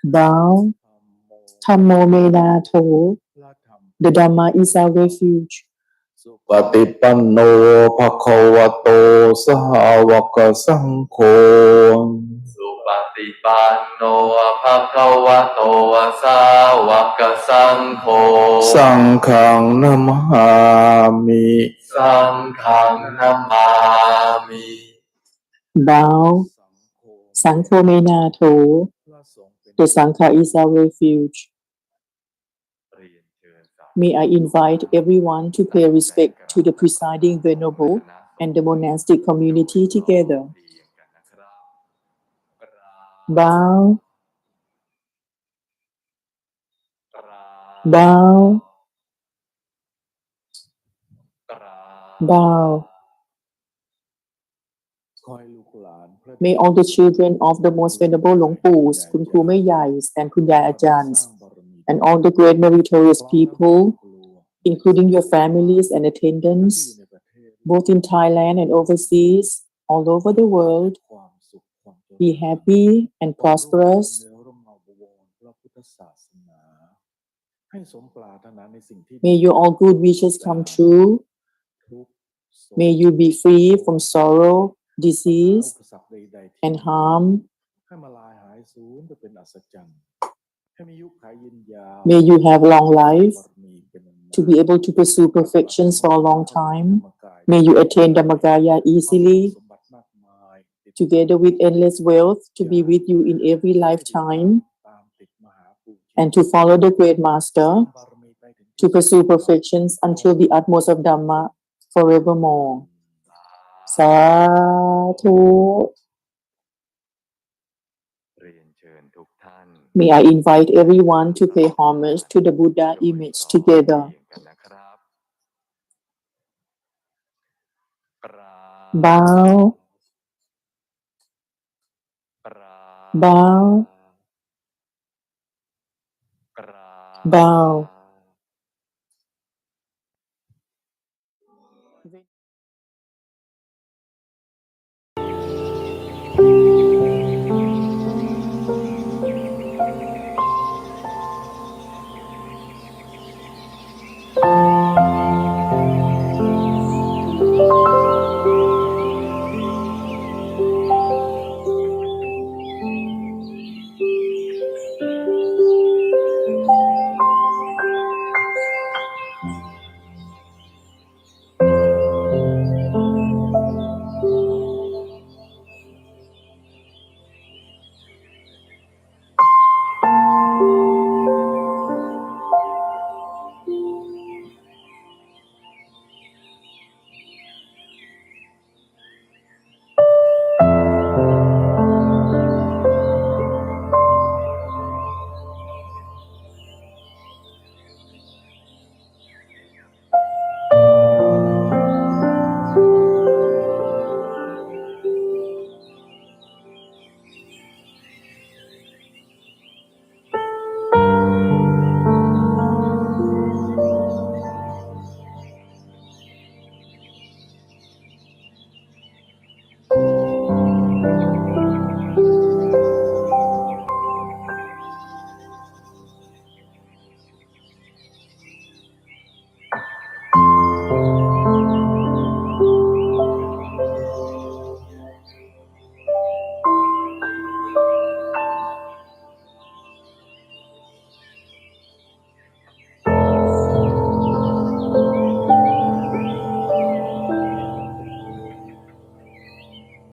Bow. Thammo Menato. The Dhamma is our refuge. ปฏิปันโนภควโตสาวกสังโฆ สุปฏิปันโนภควโตสาวกสังโฆ สังฆังนัมหามิ สังฆังนัมมามิ Bow. Sankho Menato. The Sangha is our refuge. May I invite everyone to pay respect to the presiding venerable and the monastic community together. Bow. Bow. Bow. May all the children of the most venerable Long Pus, Kun Kru Mei Yais, and Kun Yai Ajans, and all the great meritorious people, including your families and attendants, both in Thailand and overseas, all over the world, be happy and prosperous. May your all good wishes come true. May you be free from sorrow, disease, and harm. May you have long life to be able to pursue perfections for a long time. May you attain Dhammakaya easily, together with endless wealth, to be with you in every lifetime, and to follow the great master, to pursue perfections until the utmost of Dhamma forevermore. Sadhu. May I invite everyone to pay homage to the Buddha image together. Bow. Bow. Bow.